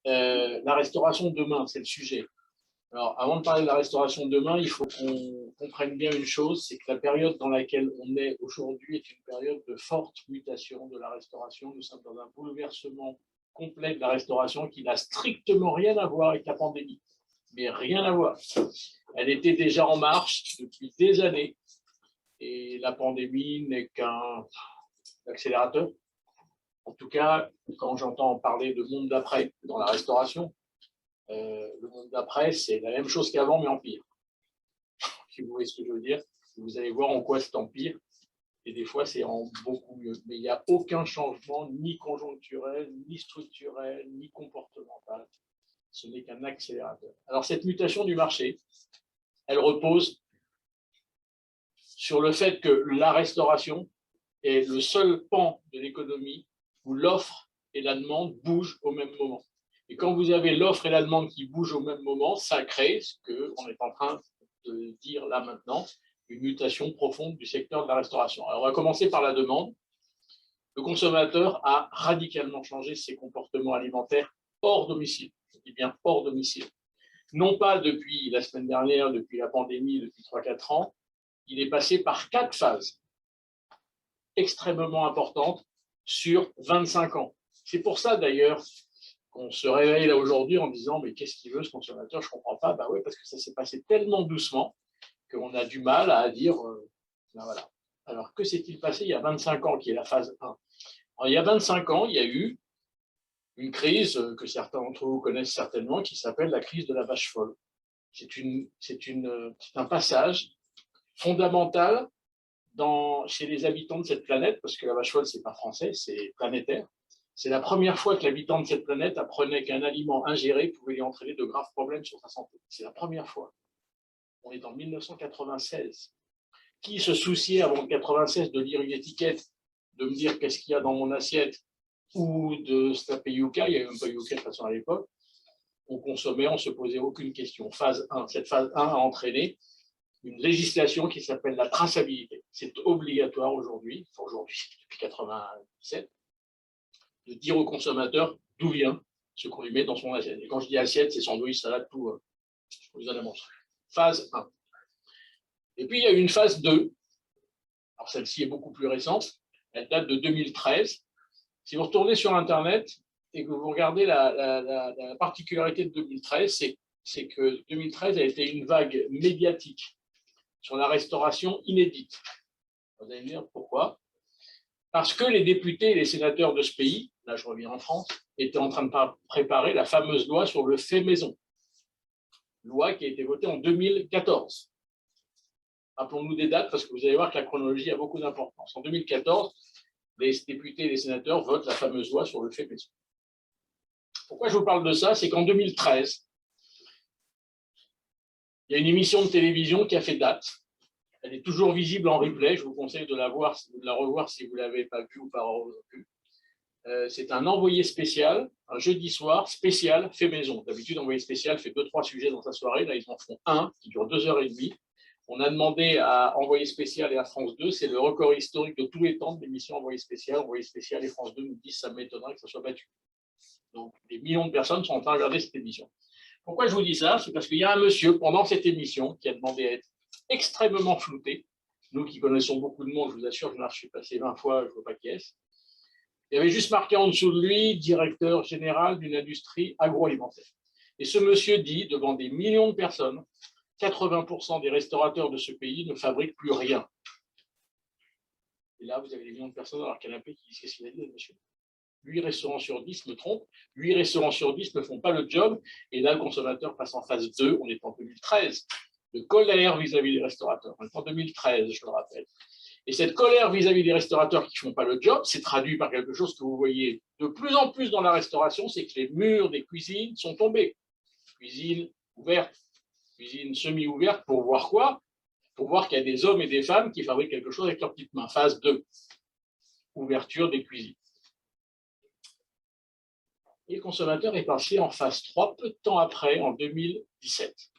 La restauration demain, c'est le sujet. Alors, avant de parler de la restauration demain, il faut qu'on comprenne bien une chose, c'est que la période dans laquelle on est aujourd'hui est une période de forte mutation de la restauration. Nous sommes dans un bouleversement complet de la restauration qui n'a strictement rien à voir avec la pandémie, mais rien à voir. Elle était déjà en marche depuis des années et la pandémie n'est qu'un accélérateur. En tout cas, quand j'entends parler de monde d'après dans la restauration, le monde d'après, c'est la même chose qu'avant, mais en pire. Si vous voyez ce que je veux dire, vous allez voir en quoi c'est en pire. Et des fois, c'est en beaucoup mieux. Mais il n'y a aucun changement, ni conjoncturel, ni structurel, ni comportemental. Ce n'est qu'un accélérateur. Alors, cette mutation du marché, elle repose sur le fait que la restauration est le seul pan de l'économie où l'offre et la demande bougent au même moment. Et quand vous avez l'offre et la demande qui bougent au même moment, ça crée ce qu'on est en train de dire là maintenant, une mutation profonde du secteur de la restauration. Alors, on va commencer par la demande. Le consommateur a radicalement changé ses comportements alimentaires hors domicile. Je dis bien hors domicile. Non pas depuis la semaine dernière, depuis la pandémie, depuis 3-4 ans. Il est passé par 4 phases extrêmement importantes sur 25 ans. C'est pour ça d'ailleurs qu'on se réveille là aujourd'hui en disant mais qu'est-ce qu'il veut ce consommateur, je ne comprends pas. Ben oui, parce que ça s'est passé tellement doucement qu'on a du mal à dire ben voilà. Alors que s'est-il passé il y a 25 ans qui est la phase 1? Alors, il y a 25 ans, il y a eu une crise que certains d'entre vous connaissent certainement qui s'appelle la crise de la vache folle. C'est un passage fondamental chez les habitants de cette planète, parce que la vache folle, ce n'est pas français, c'est planétaire. C'est la première fois que l'habitant de cette planète apprenait qu'un aliment ingéré pouvait lui entraîner de graves problèmes sur sa santé. C'est la première fois. On est en 1996. Qui se souciait avant 1996 de lire une étiquette, de me dire qu'est-ce qu'il y a dans mon assiette, ou de se taper Yuka, il n'y avait même pas Yuka de toute façon à l'époque. On consommait, on ne se posait aucune question. Phase 1. Cette phase 1 a entraîné une législation qui s'appelle la traçabilité. C'est obligatoire aujourd'hui, depuis 1997, de dire au consommateur d'où vient ce qu'on lui met dans son assiette. Et quand je dis assiette, c'est sandwich, salade, tout. Je vous en annonce. Phase 1. Et puis, il y a eu une phase 2. Alors, celle-ci est beaucoup plus récente. Elle date de 2013. Si vous retournez sur Internet et que vous regardez la particularité de 2013, c'est que 2013 a été une vague médiatique sur la restauration inédite. Vous allez me dire pourquoi? Parce que les députés et les sénateurs de ce pays, là je reviens en France, étaient en train de préparer la fameuse loi sur le fait maison. Loi qui a été votée en 2014. Rappelons-nous des dates parce que vous allez voir que la chronologie a beaucoup d'importance. En 2014, les députés et les sénateurs votent la fameuse loi sur le fait maison. Pourquoi je vous parle de ça? C'est qu'en 2013, il y a une émission de télévision qui a fait date. Elle est toujours visible en replay. Je vous conseille de la revoir si vous ne l'avez pas vue ou pas revue. C'est un envoyé spécial, un jeudi soir spécial fait maison. D'habitude, envoyé spécial fait 2-3 sujets dans sa soirée. Là, ils en font un qui dure 2h30. On a demandé à Envoyé spécial et à France 2, c'est le record historique de tous les temps de l'émission Envoyé spécial et France 2 nous disent ça m'étonnerait que ça soit battu. Donc, des millions de personnes sont en train de regarder cette émission. Pourquoi je vous dis ça? C'est parce qu'il y a un monsieur, pendant cette émission, qui a demandé à être extrêmement flouté. Nous qui connaissons beaucoup de monde, je vous assure, je suis passé 20 fois, je ne vois pas qui est-ce. Il y avait juste marqué en dessous de lui, directeur général d'une industrie agroalimentaire. Et ce monsieur dit, devant des millions de personnes, 80% des restaurateurs de ce pays ne fabriquent plus rien. Et là, vous avez des millions de personnes dans leur canapé qui disent qu'est-ce qu'il a dit, monsieur? 8 restaurants sur 10 me trompent, 8 restaurants sur 10 ne font pas le job, et là, le consommateur passe en phase 2, on est en 2013, de colère vis-à-vis des restaurateurs. On est en 2013, je le rappelle. Et cette colère vis-à-vis des restaurateurs qui ne font pas le job, c'est traduit par quelque chose que vous voyez de plus en plus dans la restauration, c'est que les murs des cuisines sont tombés. Cuisine ouverte, cuisine semi-ouverte, pour voir quoi? Pour voir qu'il y a des hommes et des femmes qui fabriquent quelque chose avec leurs petites mains. Phase 2, ouverture des cuisines. Et le consommateur est passé en phase 3 peu de temps après, en 2017.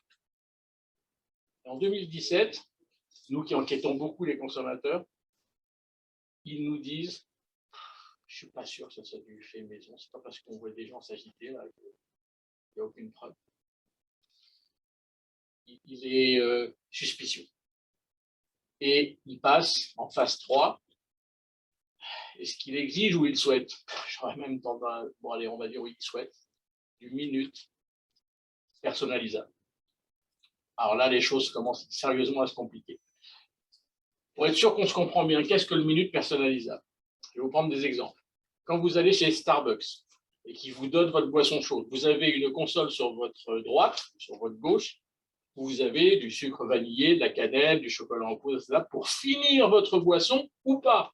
Et en 2017, nous qui enquêtons beaucoup les consommateurs, ils nous disent « je ne suis pas sûr que ça soit du fait maison, c'est pas parce qu'on voit des gens s'agiter là, il n'y a aucune preuve. Il est suspicieux. Et il passe en phase 3. Est-ce qu'il exige ou il souhaite? J'aurais même tendance, bon allez, on va dire oui, il souhaite, du minute personnalisable. Alors là, les choses commencent sérieusement à se compliquer. Pour être sûr qu'on se comprend bien, qu'est-ce que le minute personnalisable? Je vais vous prendre des exemples. Quand vous allez chez Starbucks et qu'ils vous donnent votre boisson chaude, vous avez une console sur votre droite, sur votre gauche, où vous avez du sucre vanillé, de la cannelle, du chocolat en poudre, etc., pour finir votre boisson ou pas.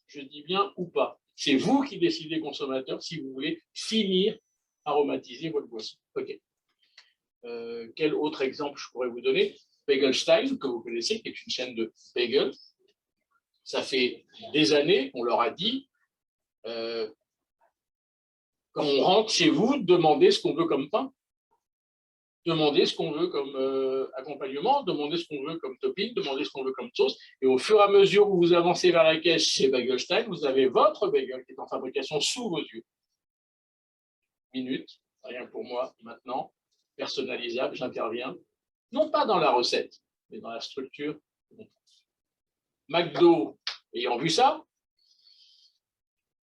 Je dis bien ou pas. C'est vous qui décidez, consommateur, si vous voulez finir, aromatiser votre boisson. OK. Quel autre exemple je pourrais vous donner? Bagelstein, que vous connaissez, qui est une chaîne de bagel. Ça fait des années, on leur a dit, quand on rentre chez vous, demandez ce qu'on veut comme pain, demandez ce qu'on veut comme accompagnement, demandez ce qu'on veut comme topping, demandez ce qu'on veut comme sauce. Et au fur et à mesure où vous avancez vers la caisse chez Bagelstein, vous avez votre bagel qui est en fabrication sous vos yeux. Minute, rien pour moi maintenant, personnalisable, j'interviens, non pas dans la recette, mais dans la structure. McDo, ayant vu ça,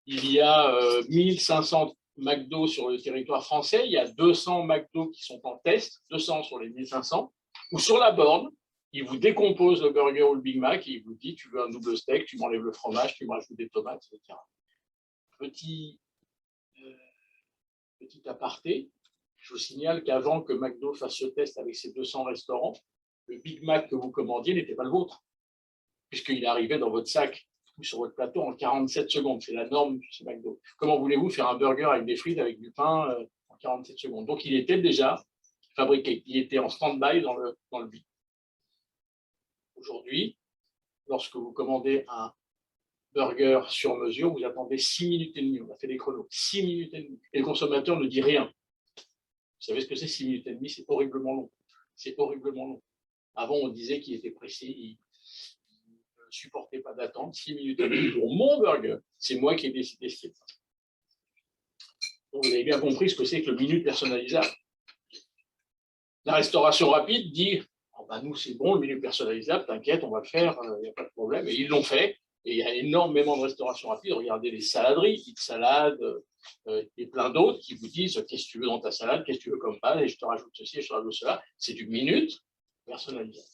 il y a 1500 McDo sur le territoire français, il y a 200 McDo qui sont en test, 200 sur les 1500, ou sur la borne, il vous décompose le burger ou le Big Mac et il vous dit, tu veux un double steak, tu m'enlèves le fromage, tu me rajoutes des tomates, etc. Petit aparté, je vous signale qu'avant que McDo fasse ce test avec ses 200 restaurants, le Big Mac que vous commandiez n'était pas le vôtre, puisqu'il arrivait dans votre sac ou sur votre plateau en 47 secondes. C'est la norme chez McDo. Comment voulez-vous faire un burger avec des frites, avec du pain en 47 secondes? Donc, il était déjà fabriqué. Il était en stand-by dans le bit. Aujourd'hui, lorsque vous commandez un burger sur mesure, vous attendez 6 minutes et demie. On a fait des chronos. 6 minutes et demie. Et le consommateur ne dit rien. Vous savez ce que c'est 6 minutes et demie? C'est horriblement long. C'est horriblement long. Avant, on disait qu'il était pressé, il ne supportait pas d'attente. 6 minutes et demie pour mon burger. C'est moi qui ai décidé ce qui est. Donc, vous avez bien compris ce que c'est que le minute personnalisable. La restauration rapide dit oh ben nous, c'est bon, le minute personnalisable, t'inquiète, on va le faire, il n'y a pas de problème. Et ils l'ont fait. Et il y a énormément de restauration rapide. Regardez les saladeries, Pizza Salade et plein d'autres qui vous disent qu'est-ce que tu veux dans ta salade, qu'est-ce que tu veux comme pâte, et je te rajoute ceci, et je te rajoute cela. C'est du minute personnalisable.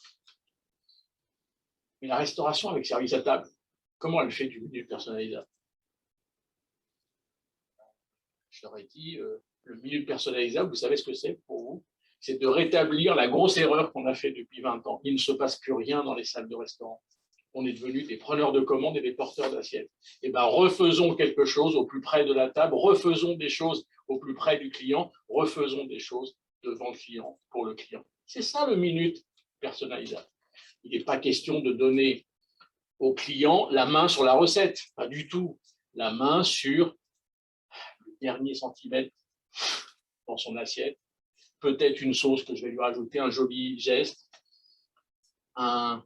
Mais la restauration avec service à table, comment elle fait du minute personnalisable? Je leur ai dit, le minute personnalisable, vous savez ce que c'est pour vous? C'est de rétablir la grosse erreur qu'on a fait depuis 20 ans. Il ne se passe plus rien dans les salles de restaurant. On est devenus des preneurs de commandes et des porteurs d'assiettes. Eh bien, refaisons quelque chose au plus près de la table, refaisons des choses au plus près du client, refaisons des choses devant le client, pour le client. C'est ça le minute personnalisable. Il n'est pas question de donner au client la main sur la recette, pas du tout. La main sur le dernier centimètre dans son assiette, peut-être une sauce que je vais lui rajouter, un joli geste, un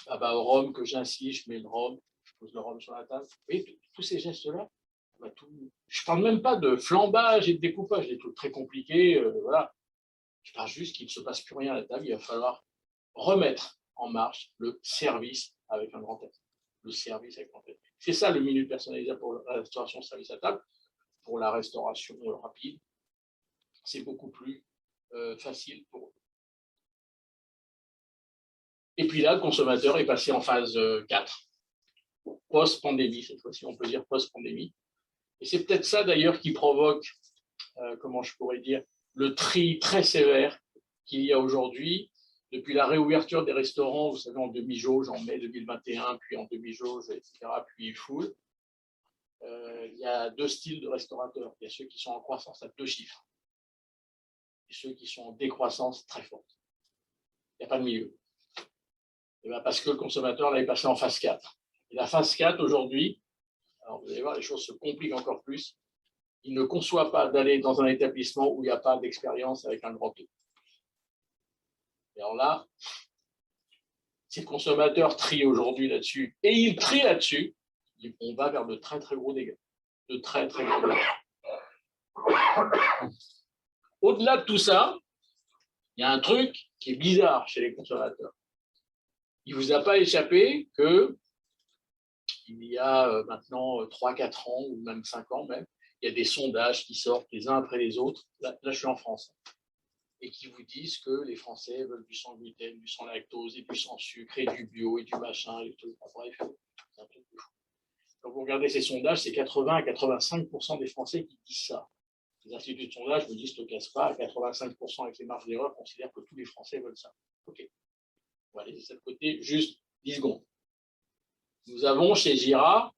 baba au rhum que j'insiste, je mets le rhum, je pose le rhum sur la table. Vous voyez, tous ces gestes-là, je ne parle même pas de flambage et de découpage, des trucs très compliqués, voilà. Je parle juste qu'il ne se passe plus rien à la table, il va falloir remettre en marche le service avec un grand F. Le service avec un grand F. C'est ça le minute personnalisable pour la restauration service à table. Pour la restauration rapide, c'est beaucoup plus facile pour eux. Et puis là, le consommateur est passé en phase 4, post-pandémie, cette fois-ci, on peut dire post-pandémie. Et c'est peut-être ça d'ailleurs qui provoque, comment je pourrais dire, le tri très sévère qu'il y a aujourd'hui, depuis la réouverture des restaurants, vous savez, en demi-jauge, en mai 2021, puis en demi-jauge, etc., puis full. Il y a deux styles de restaurateurs. Il y a ceux qui sont en croissance à 2 chiffres et ceux qui sont en décroissance très forte. Il n'y a pas de milieu. Et bien parce que le consommateur là, est passé en phase 4. Et la phase 4, aujourd'hui, alors vous allez voir, les choses se compliquent encore plus. Il ne conçoit pas d'aller dans un établissement où il n'y a pas d'expérience avec un grand E. Et alors là, si le consommateur trie aujourd'hui là-dessus, et il trie là-dessus, on va vers de très très gros dégâts. De très très gros dégâts. au-delà de tout ça, il y a un truc qui est bizarre chez les consommateurs. Il ne vous a pas échappé qu'il y a maintenant 3-4 ans, ou même 5 ans même, il y a des sondages qui sortent les uns après les autres. Là je suis en France. Et qui vous disent que les Français veulent du sans gluten, du sans lactose, et du sans sucre, et du bio, et du machin, et tout. Bref, c'est un truc de fou. Quand vous regardez ces sondages, c'est 80 à 85% des Français qui disent ça. Les instituts de sondage me disent, ne te casse pas, à 85% avec les marges d'erreur, considèrent que tous les Français veulent ça. OK. On va laisser ça de côté, juste 10 secondes. Nous avons chez Gira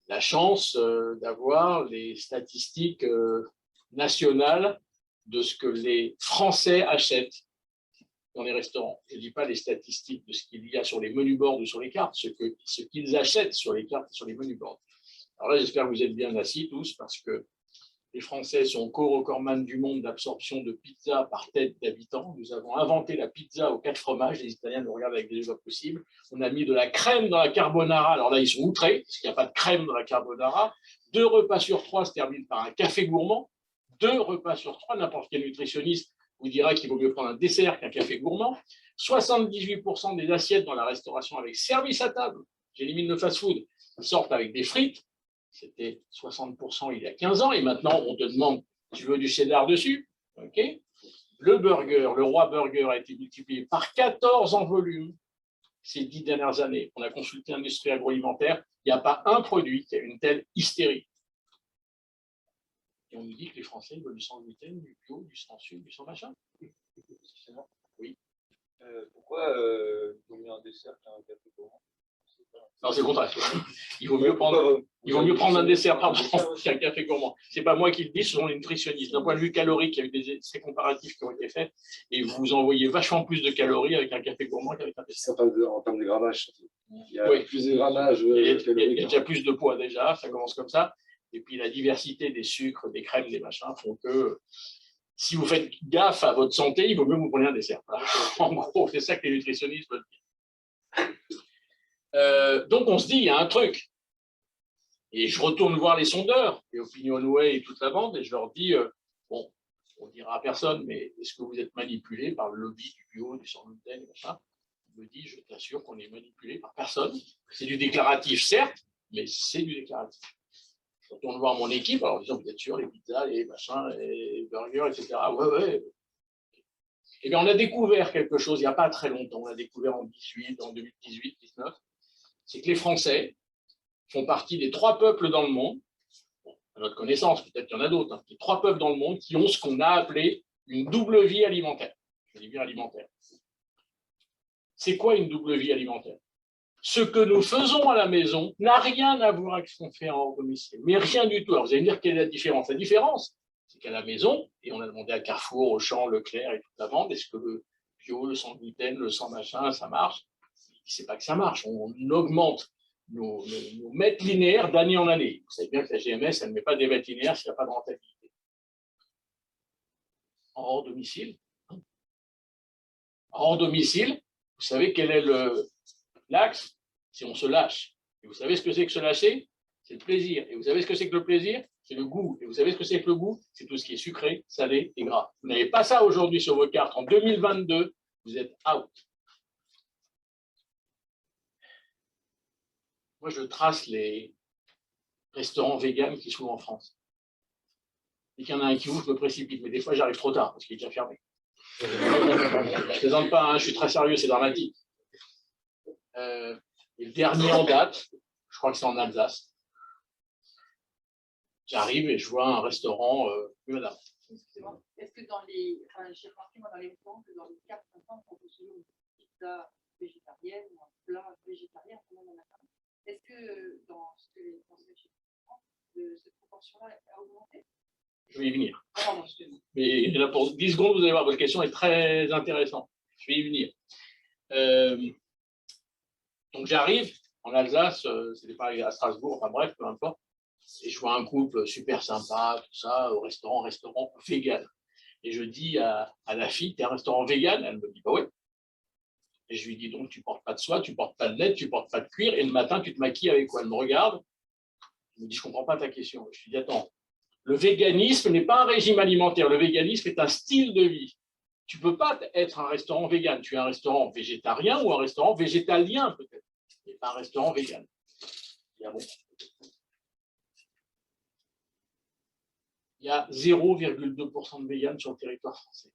la chance d'avoir les statistiques nationales de ce que les Français achètent dans les restaurants. Je ne dis pas les statistiques de ce qu'il y a sur les menus boards ou sur les cartes, ce qu'ils achètent sur les cartes et sur les menus boards. Alors là, j'espère que vous êtes bien assis tous, parce que les Français sont co-recordman du monde d'absorption de pizza par tête d'habitant. Nous avons inventé la pizza aux 4 fromages. Les Italiens nous regardent avec des yeux pas possibles. On a mis de la crème dans la carbonara. Alors là, ils sont outrés, parce qu'il n'y a pas de crème dans la carbonara. 2 repas sur 3 se terminent par un café gourmand. 2 repas sur 3, n'importe quel nutritionniste vous dira qu'il vaut mieux prendre un dessert qu'un café gourmand. 78% des assiettes dans la restauration avec service à table, j'élimine le fast-food, sortent avec des frites. C'était 60% il y a 15 ans, et maintenant on te demande, tu veux du cheddar dessus, ok. Le burger, le roi burger a été multiplié par 14 en volume ces 10 dernières années. On a consulté l'industrie agroalimentaire, il n'y a pas un produit qui a une telle hystérie. Et on nous dit que les Français veulent du sans gluten, du bio, du sans sucre, du sans machin. Oui. Pourquoi on met un dessert qu'un café gourmand? Non, c'est le contraire. Il vaut mieux prendre un dessert qu'un café gourmand. Ce n'est pas moi qui le dis, ce sont les nutritionnistes. D'un point de vue calorique, il y a eu des essais comparatifs qui ont été faits, et vous envoyez vachement plus de calories avec un café gourmand qu'avec un dessert. En termes de grammage, il y a plus de grammage. Il y a déjà plus de poids déjà, ça commence comme ça. Et puis la diversité des sucres, des crèmes, des machins font que si vous faites gaffe à votre santé, il vaut mieux que vous preniez un dessert. En gros, c'est ça que les nutritionnistes veulent dire. Donc on se dit, il y a un truc. Et je retourne voir les sondeurs, les Opinionway et toute la bande, et je leur dis, bon, on ne dira à personne, mais est-ce que vous êtes manipulé par le lobby du bio, du sans gluten, et machin? On me dit, je t'assure qu'on est manipulé par personne. C'est du déclaratif, certes, mais c'est du déclaratif. Je retourne voir mon équipe, alors en disant, vous êtes sûr, les pizzas, les machins, les burgers, etc. Ouais. Eh bien, on a découvert quelque chose il n'y a pas très longtemps, on l'a découvert en 2018-19, c'est que les Français font partie des 3 peuples dans le monde, bon, à notre connaissance, peut-être qu'il y en a d'autres, hein, les 3 peuples dans le monde qui ont ce qu'on a appelé une double vie alimentaire. Je dis bien alimentaire. C'est quoi une double vie alimentaire? Ce que nous faisons à la maison n'a rien à voir avec ce qu'on fait en hors domicile, mais rien du tout. Alors vous allez me dire quelle est la différence? La différence, c'est qu'à la maison, et on a demandé à Carrefour, Auchan, Leclerc et toute la bande, est-ce que le bio, le sans gluten, le sans machin, ça marche? C'est pas que ça marche, on augmente nos mètres linéaires d'année en année. Vous savez bien que la GMS, elle ne met pas des mètres linéaires s'il n'y a pas de rentabilité. En hors domicile, vous savez quel est l'axe? Si on se lâche. Et vous savez ce que c'est que se lâcher? C'est le plaisir. Et vous savez ce que c'est que le plaisir? C'est le goût. Et vous savez ce que c'est que le goût? C'est tout ce qui est sucré, salé et gras. Vous n'avez pas ça aujourd'hui sur vos cartes. En 2022, vous êtes out. Moi, je trace les restaurants véganes qui s'ouvrent en France. Dès qu'il y en a un qui ouvre, je me précipite. Mais des fois, j'arrive trop tard parce qu'il est déjà fermé. Je ne plaisante pas, hein, je suis très sérieux, c'est dramatique. Et le dernier en date, je crois que c'est en Alsace. J'arrive et je vois un restaurant. Madame. Est-ce que dans les. Enfin, j'ai remarqué dans les restaurants que dans les 4-5 ans, on peut toujours une pizza végétarienne ou un plat végétarien, est-ce que dans ce que les Français achètent, cette proportion-là a augmenté? Je vais y venir. Mais là, pour 10 secondes, vous allez voir, votre question est très intéressante. Je vais y venir. Donc j'arrive en Alsace, c'était pas à Strasbourg, enfin bref, peu importe. Et je vois un couple super sympa, tout ça, au restaurant vegan. Et je dis à la fille, t'es un restaurant vegan? Elle me dit, bah ouais. Et je lui dis, donc tu portes pas de soie, tu portes pas de lait, tu portes pas de cuir, et le matin, tu te maquilles avec quoi? Elle me regarde, elle me dit, je comprends pas ta question. Je lui dis, attends, Le véganisme n'est pas un régime alimentaire, le véganisme est un style de vie. Tu ne peux pas être un restaurant vegan, tu es un restaurant végétarien ou un restaurant végétalien peut-être, mais pas un restaurant vegan. Il y a 0,2% de véganes sur le territoire français.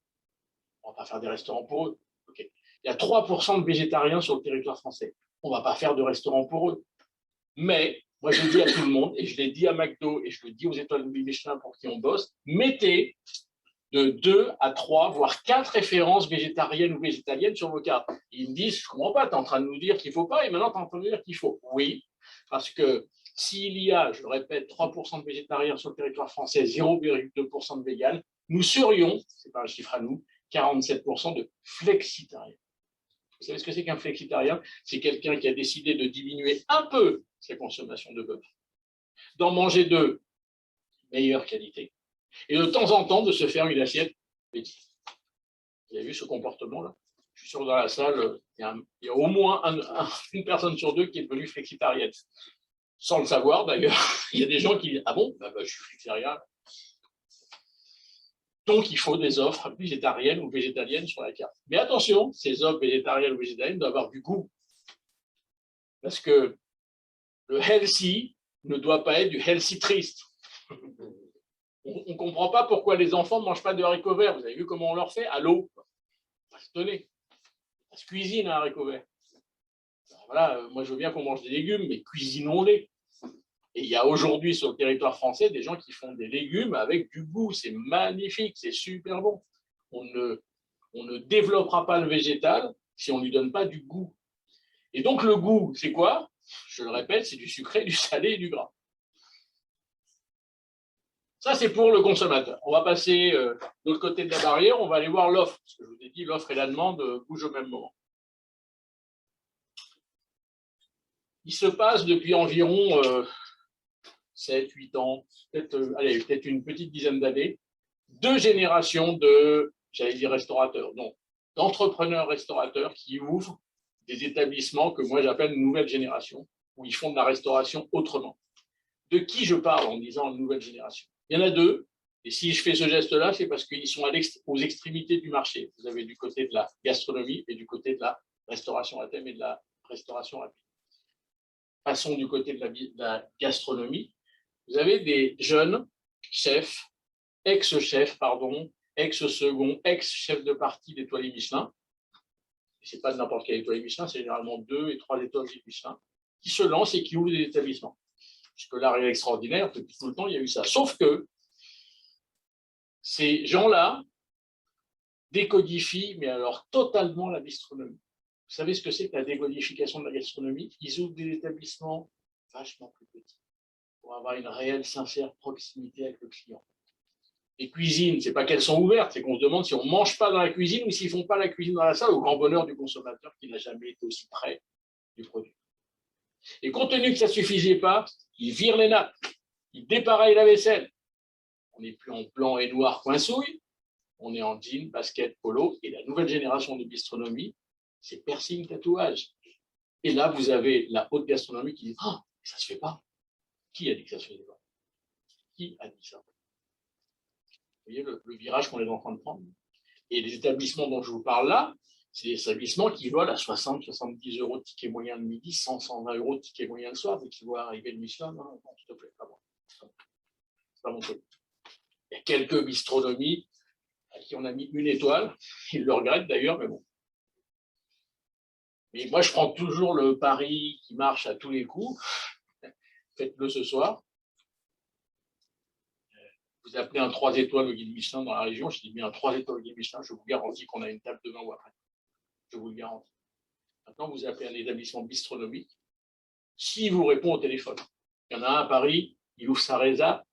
On ne va pas faire des restaurants pour eux. Okay. Il y a 3% de végétariens sur le territoire français. On ne va pas faire de restaurants pour eux. Mais, moi je le dis à tout le monde, et je l'ai dit à McDo, et je le dis aux étoiles de Michelin pour qui on bosse, mettez de 2 à 3, voire 4 références végétariennes ou végétaliennes sur vos cartes. Et ils me disent, je ne comprends pas, tu es en train de nous dire qu'il ne faut pas, et maintenant tu es en train de nous dire qu'il faut. Oui, parce que s'il y a, je le répète, 3% de végétariens sur le territoire français, 0,2% de véganes, nous serions, ce n'est pas un chiffre à nous, 47% de flexitariens. Vous savez ce que c'est qu'un flexitarien? C'est quelqu'un qui a décidé de diminuer un peu sa consommation de bœuf, d'en manger de meilleure qualité, et de temps en temps de se faire une assiette végétale. Vous avez vu ce comportement-là? Je suis sûr que dans la salle, il y a au moins une personne sur 2 qui est devenue flexitarienne. Sans le savoir d'ailleurs, il y a des gens qui disent « Ah bon, je suis flexitarien ». Donc, il faut des offres végétariennes ou végétaliennes sur la carte. Mais attention, ces offres végétariennes ou végétaliennes doivent avoir du goût. Parce que le healthy ne doit pas être du healthy triste. On ne comprend pas pourquoi les enfants ne mangent pas de haricots verts. Vous avez vu comment on leur fait? À l'eau. On va se donner. On se cuisine un haricot vert. Alors voilà, moi je veux bien qu'on mange des légumes, mais cuisinons-les. Et il y a aujourd'hui sur le territoire français des gens qui font des légumes avec du goût. C'est magnifique, c'est super bon. On ne développera pas le végétal si on ne lui donne pas du goût. Et donc le goût, c'est quoi? Je le répète, c'est du sucré, du salé et du gras. Ça, c'est pour le consommateur. On va passer de l'autre côté de la barrière, on va aller voir l'offre. Parce que je vous ai dit, l'offre et la demande bougent au même moment. Il se passe depuis environ 7, 8 ans, peut-être une petite dizaine d'années, 2 générations de, j'allais dire restaurateurs, donc d'entrepreneurs restaurateurs qui ouvrent des établissements que moi j'appelle nouvelle génération, où ils font de la restauration autrement. De qui je parle en disant nouvelle génération? Il y en a 2, et si je fais ce geste-là, c'est parce qu'ils sont aux extrémités du marché. Vous avez du côté de la gastronomie et du côté de la restauration à thème et de la restauration rapide. Passons du côté de la gastronomie. Vous avez des jeunes chefs, ex-chefs, pardon, ex-second, ex-chefs de partie d'étoiles Michelin. Ce n'est pas de n'importe quelle étoile Michelin, c'est généralement 2 et 3 étoiles Michelin, qui se lancent et qui ouvrent des établissements. Puisque l'art est extraordinaire, depuis tout le temps, il y a eu ça. Sauf que ces gens-là décodifient, mais alors totalement la bistronomie. Vous savez ce que c'est que la décodification de la gastronomie? Ils ouvrent des établissements vachement plus petits pour avoir une réelle, sincère proximité avec le client. Les cuisines, ce n'est pas qu'elles sont ouvertes, c'est qu'on se demande si on ne mange pas dans la cuisine ou s'ils ne font pas la cuisine dans la salle, au grand bonheur du consommateur qui n'a jamais été aussi près du produit. Et compte tenu que ça ne suffisait pas, ils virent les nappes, ils dépareillent la vaisselle. On n'est plus en blanc et noir coinsouille, on est en jean, basket, polo, et la nouvelle génération de bistronomie, c'est piercing, tatouage. Et là, vous avez la haute gastronomie qui dit « Ah, ça ne se fait pas ». Qui a dit que ça ne se faisait pas? Qui a dit ça? Vous voyez le virage qu'on est en train de prendre? Et les établissements dont je vous parle là, c'est des établissements qui volent à 60, 70 euros de ticket moyen le midi, 100, 120 euros de ticket moyen le soir, et qui voient arriver le Michelin. Non, non, s'il te plaît, pas moi. C'est pas mon truc. Il y a quelques bistronomies à qui on a mis 1 étoile. Ils le regrettent d'ailleurs, mais bon. Mais moi, je prends toujours le pari qui marche à tous les coups. Faites-le ce soir. Vous appelez un 3 étoiles au guide Michelin dans la région, je dis bien un 3 étoiles au guide Michelin, je vous garantis qu'on a une table demain ou après. Je vous le garantis. Maintenant, vous appelez un établissement bistronomique. S'il vous répond au téléphone, il y en a un à Paris, il ouvre sa résa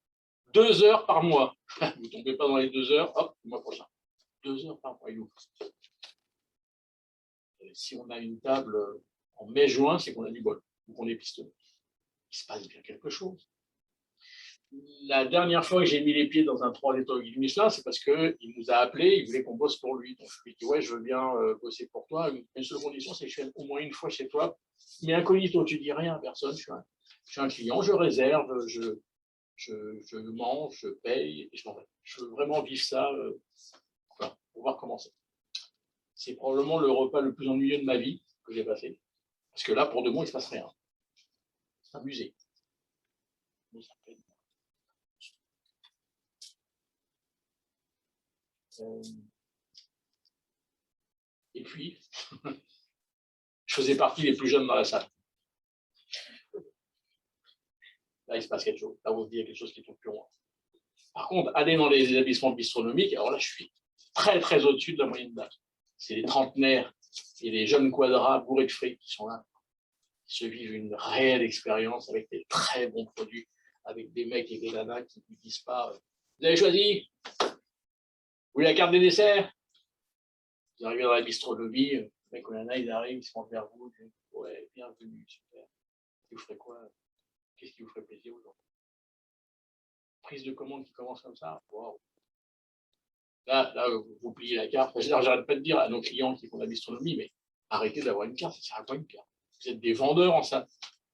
2 heures par mois. Vous ne tombez pas dans les 2 heures, hop, le mois prochain. 2 heures par mois, il ouvre. Et si on a une table en mai-juin, c'est qu'on a du bol, ou qu'on est pistonné. Il se passe bien quelque chose. La dernière fois que j'ai mis les pieds dans un 3 étoiles guide Michelin, c'est parce qu'il nous a appelés, il voulait qu'on bosse pour lui. Donc je lui ai dit, ouais, je veux bien bosser pour toi. Une seule condition, c'est que je vienne au moins une fois chez toi. Mais incognito, tu dis rien à personne. Je suis un client, je réserve, je mange, je paye et je m'en vais. Je veux vraiment vivre ça voilà, pour voir comment c'est. C'est probablement le repas le plus ennuyeux de ma vie que j'ai passé. Parce que là, pour 2 mois, il ne se passe rien. C'est un musée. Et puis, je faisais partie des plus jeunes dans la salle. Là, il se passe quelque chose. Là, on se dit qu'il y a quelque chose qui est plus loin. Par contre, aller dans les établissements bistronomiques, alors là, je suis très, très au-dessus de la moyenne d'âge. C'est les trentenaires et les jeunes quadras bourrés de fric qui sont là, qui se vivent une réelle expérience avec des très bons produits, avec des mecs et des nanas qui ne disent pas « Vous avez choisi? Vous voulez la carte des desserts ?» Vous arrivez dans la bistronomie, le mec ou la nana, ils arrivent, ils se rendent vers vous, ils disent « Ouais, bienvenue, super. Vous ferez quoi? Qu'est-ce qui vous ferait plaisir aujourd'hui ?» Prise de commande qui commence comme ça, wow. Là, vous pliez la carte. J'arrête pas de dire à nos clients qui font la bistronomie, mais arrêtez d'avoir une carte, ça ne sert à quoi une carte? Vous êtes des vendeurs en ça.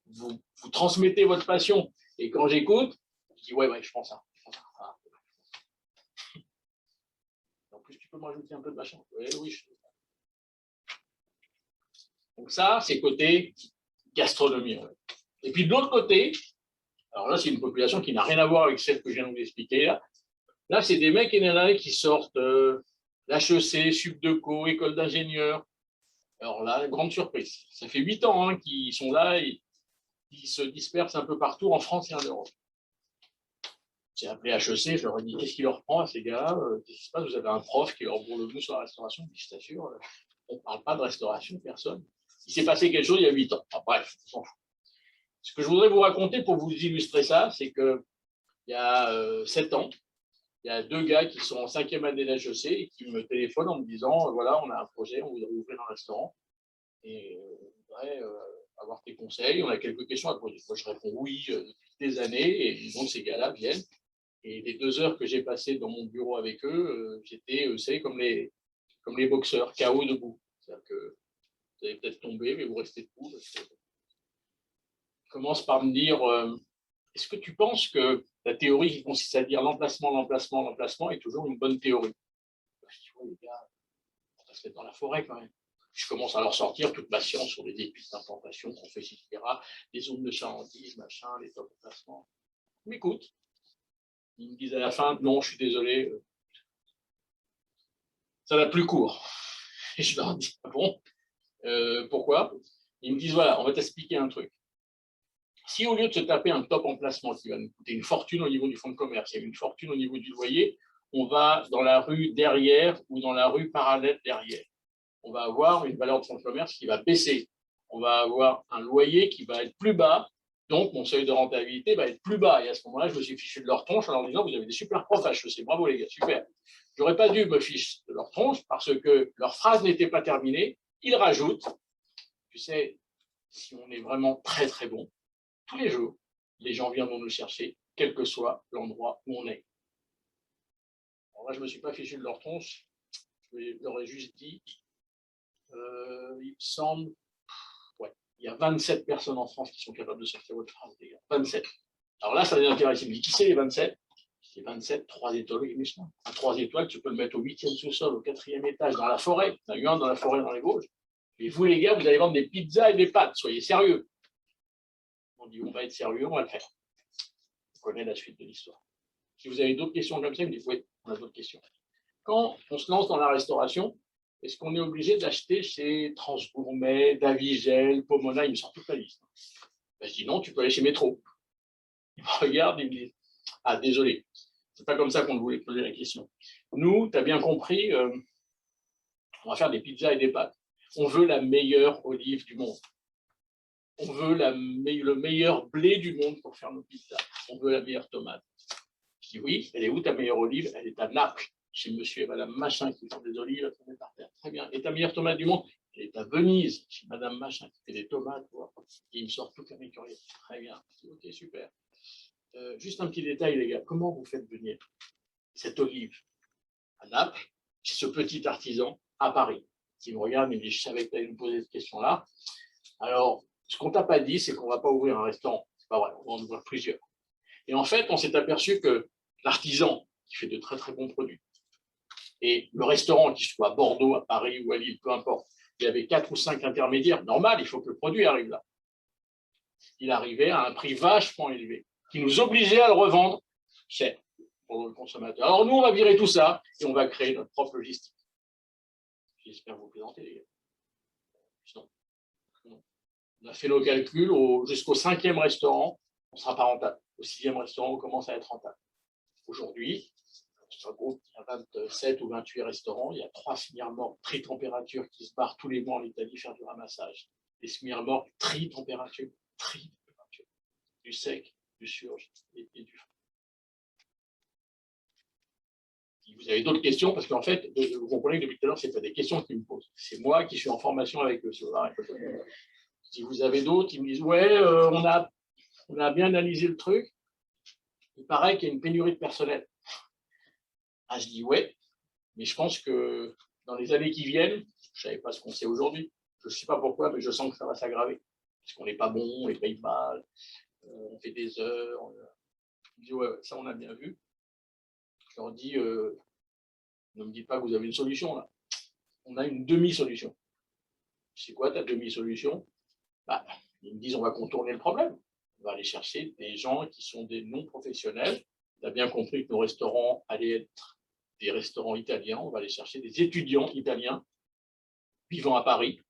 Vous transmettez votre passion. Et quand j'écoute, je dis ouais, je pense ça. En plus, tu peux me rajouter un peu de machin. Oui. Donc ça, c'est côté gastronomie. Et puis de l'autre côté, alors là, c'est une population qui n'a rien à voir avec celle que je viens de vous expliquer là. Là, c'est des mecs et des nanas qui sortent l'HEC, Subdeco, école d'ingénieurs. Alors là, grande surprise. Ça fait 8 ans qu'ils sont là et ils se dispersent un peu partout en France et en Europe. J'ai appelé HEC, je leur ai dit qu'est-ce qui leur prend à ces gars-là? Qu'est-ce qui se passe? Vous avez un prof qui leur bourre le mou sur la restauration? Je t'assure, on ne parle pas de restauration, personne. Il s'est passé quelque chose il y a 8 ans. Enfin, bref, on s'en fout. Ce que je voudrais vous raconter pour vous illustrer ça, c'est qu'il y a 7 ans, il y a 2 gars qui sont en 5e année d'HEC et qui me téléphonent en me disant voilà, on a un projet, on voudrait ouvrir un restaurant et on voudrait avoir tes conseils, on a quelques questions à poser. Moi, je réponds oui depuis des années et donc ces gars-là viennent. Et les 2 heures que j'ai passées dans mon bureau avec eux, j'étais, vous savez, comme les boxeurs, KO debout. C'est-à-dire que vous allez peut-être tomber, mais vous restez debout. Je commence par me dire est-ce que tu penses que la théorie qui consiste à dire l'emplacement est toujours une bonne théorie? Je dis, ouais, les gars, on va se mettre dans la forêt quand même. Je commence à leur sortir toute ma science sur les études d'implantation qu'on fait, etc., les zones de chalandise, machin, les top emplacements. Ils m'écoutent. Ils me disent à la fin, non, je suis désolé, ça va plus court. Et je leur dis, ah bon, pourquoi? Ils me disent, voilà, on va t'expliquer un truc. Si au lieu de se taper un top emplacement qui va nous coûter une fortune au niveau du fonds de commerce et une fortune au niveau du loyer, on va dans la rue derrière ou dans la rue parallèle derrière. On va avoir une valeur de fonds de commerce qui va baisser. On va avoir un loyer qui va être plus bas, donc mon seuil de rentabilité va être plus bas. Et à ce moment-là, je me suis fichu de leur tronche en leur disant, vous avez des super profs à HEC, bravo les gars, super. Je n'aurais pas dû me ficher de leur tronche parce que leur phrase n'était pas terminée. Ils rajoutent, tu sais, si on est vraiment très très bon, tous les jours, les gens viendront nous chercher, quel que soit l'endroit où on est. Alors là, je ne me suis pas fichu de leur tronche, je leur ai juste dit, il me semble, ouais, il y a 27 personnes en France qui sont capables de sortir votre phrase, les gars. 27. Alors là, ça les intéresse. Il me dit, qui c'est les 27? C'est 27, 3 étoiles, oui, Michelin. À 3 étoiles, tu peux le mettre au 8e sous-sol, au 4e étage, dans la forêt. Il y en a eu un dans la forêt, dans les Vosges. Et vous, les gars, vous allez vendre des pizzas et des pâtes. Soyez sérieux. On dit, on va être sérieux, on va le faire. On connaît la suite de l'histoire. Si vous avez d'autres questions comme ça, vous me dites, oui, on a d'autres questions. Quand on se lance dans la restauration, est-ce qu'on est obligé d'acheter chez Transgourmet, Davigel, Pomona? Il me sort toute la liste. Ben, je dis non, tu peux aller chez Métro. Il me regarde, il me dit, ah, désolé, c'est pas comme ça qu'on voulait poser la question. Nous, tu as bien compris, on va faire des pizzas et des pâtes. On veut la meilleure olive du monde. On veut le meilleur blé du monde pour faire nos pizzas. On veut la meilleure tomate. Je dis oui, elle est où ta meilleure olive? Elle est à Naples, chez monsieur et madame Machin qui font des olives, elles sont par terre. Très bien. Et ta meilleure tomate du monde? Elle est à Venise, chez madame Machin qui fait des tomates. Et il me sort toute la mécurier. Très bien. Je dis, ok, super. Juste un petit détail, les gars. Comment vous faites venir cette olive à Naples, chez ce petit artisan, à Paris? Il me regarde, il me dit, je savais que tu allais nous poser cette question-là. Alors, ce qu'on t'a pas dit, c'est qu'on ne va pas ouvrir un restaurant. C'est pas vrai, on va en ouvrir plusieurs. Et en fait, on s'est aperçu que l'artisan, qui fait de très très bons produits, et le restaurant, qui soit à Bordeaux, à Paris ou à Lille, peu importe, il y avait 4 ou 5 intermédiaires. Normal, il faut que le produit arrive là. Il arrivait à un prix vachement élevé, qui nous obligeait à le revendre cher pour le consommateur. Alors nous, on va virer tout ça et on va créer notre propre logistique. J'espère vous présenter, les gars. Sinon, on a fait nos calculs, jusqu'au 5e restaurant, on ne sera pas rentable. Au 6e restaurant, on commence à être rentable. Aujourd'hui, dans un groupe, il y a 27 ou 28 restaurants, il y a 3 semi-remorques tri-température qui se barrent tous les mois en Italie faire du ramassage. Les semi-remorques tri-température, du sec, du surge et du frais. Si vous avez d'autres questions, parce qu'en fait, vous comprenez que depuis tout à l'heure, ce n'est pas des questions qu'ils me posent. C'est moi qui suis en formation avec eux. Si vous avez d'autres, ils me disent ouais, on a bien analysé le truc. Il paraît qu'il y a une pénurie de personnel. Ah, je dis ouais, mais je pense que dans les années qui viennent, je ne savais pas ce qu'on sait aujourd'hui. Je ne sais pas pourquoi, mais je sens que ça va s'aggraver. Parce qu'on n'est pas bon, on ne paye mal, on fait des heures. Je dis ouais, ça on a bien vu. Je leur dis, ne me dites pas que vous avez une solution là. On a une demi-solution. C'est quoi ta demi-solution? Ils me disent, on va contourner le problème. On va aller chercher des gens qui sont des non-professionnels. On a bien compris que nos restaurants allaient être des restaurants italiens. On va aller chercher des étudiants italiens vivant à Paris.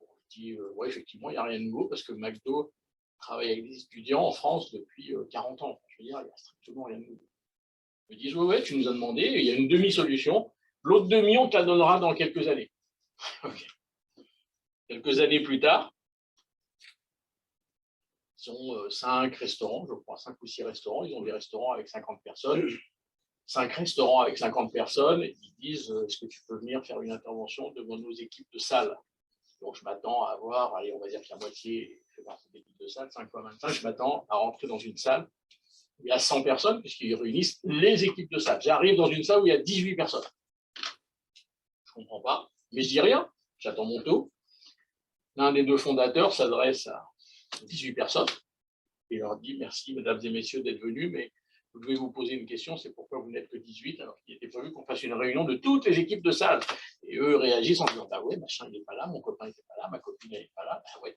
Je dis, ouais, effectivement, il n'y a rien de nouveau parce que McDo travaille avec des étudiants en France depuis 40 ans. Je veux dire, il n'y a strictement rien de nouveau. Ils me disent, ouais, tu nous as demandé, il y a une demi-solution. L'autre demi, on te la donnera dans quelques années. Okay. Quelques années plus tard, ils ont 5 restaurants, je crois, 5 ou 6 restaurants. Ils ont des restaurants avec 50 personnes. 5 restaurants avec 50 personnes. Et ils disent, est-ce que tu peux venir faire une intervention devant nos équipes de salle? Donc, je m'attends à avoir, allez, on va dire que la moitié fait partie de l'équipe de salle, 5 fois 25. Je m'attends à rentrer dans une salle où il y a 100 personnes, puisqu'ils réunissent les équipes de salle. J'arrive dans une salle où il y a 18 personnes. Je ne comprends pas, mais je dis rien. J'attends mon tour. L'un des 2 fondateurs s'adresse à 18 personnes et leur dit merci, mesdames et messieurs, d'être venus, mais vous devez vous poser une question, c'est pourquoi vous n'êtes que 18, alors qu'il n'était prévu qu'on fasse une réunion de toutes les équipes de salle. Et eux réagissent en disant, bah ouais, machin, il n'est pas là, mon copain n'était pas là, ma copine n'est pas là, bah ouais,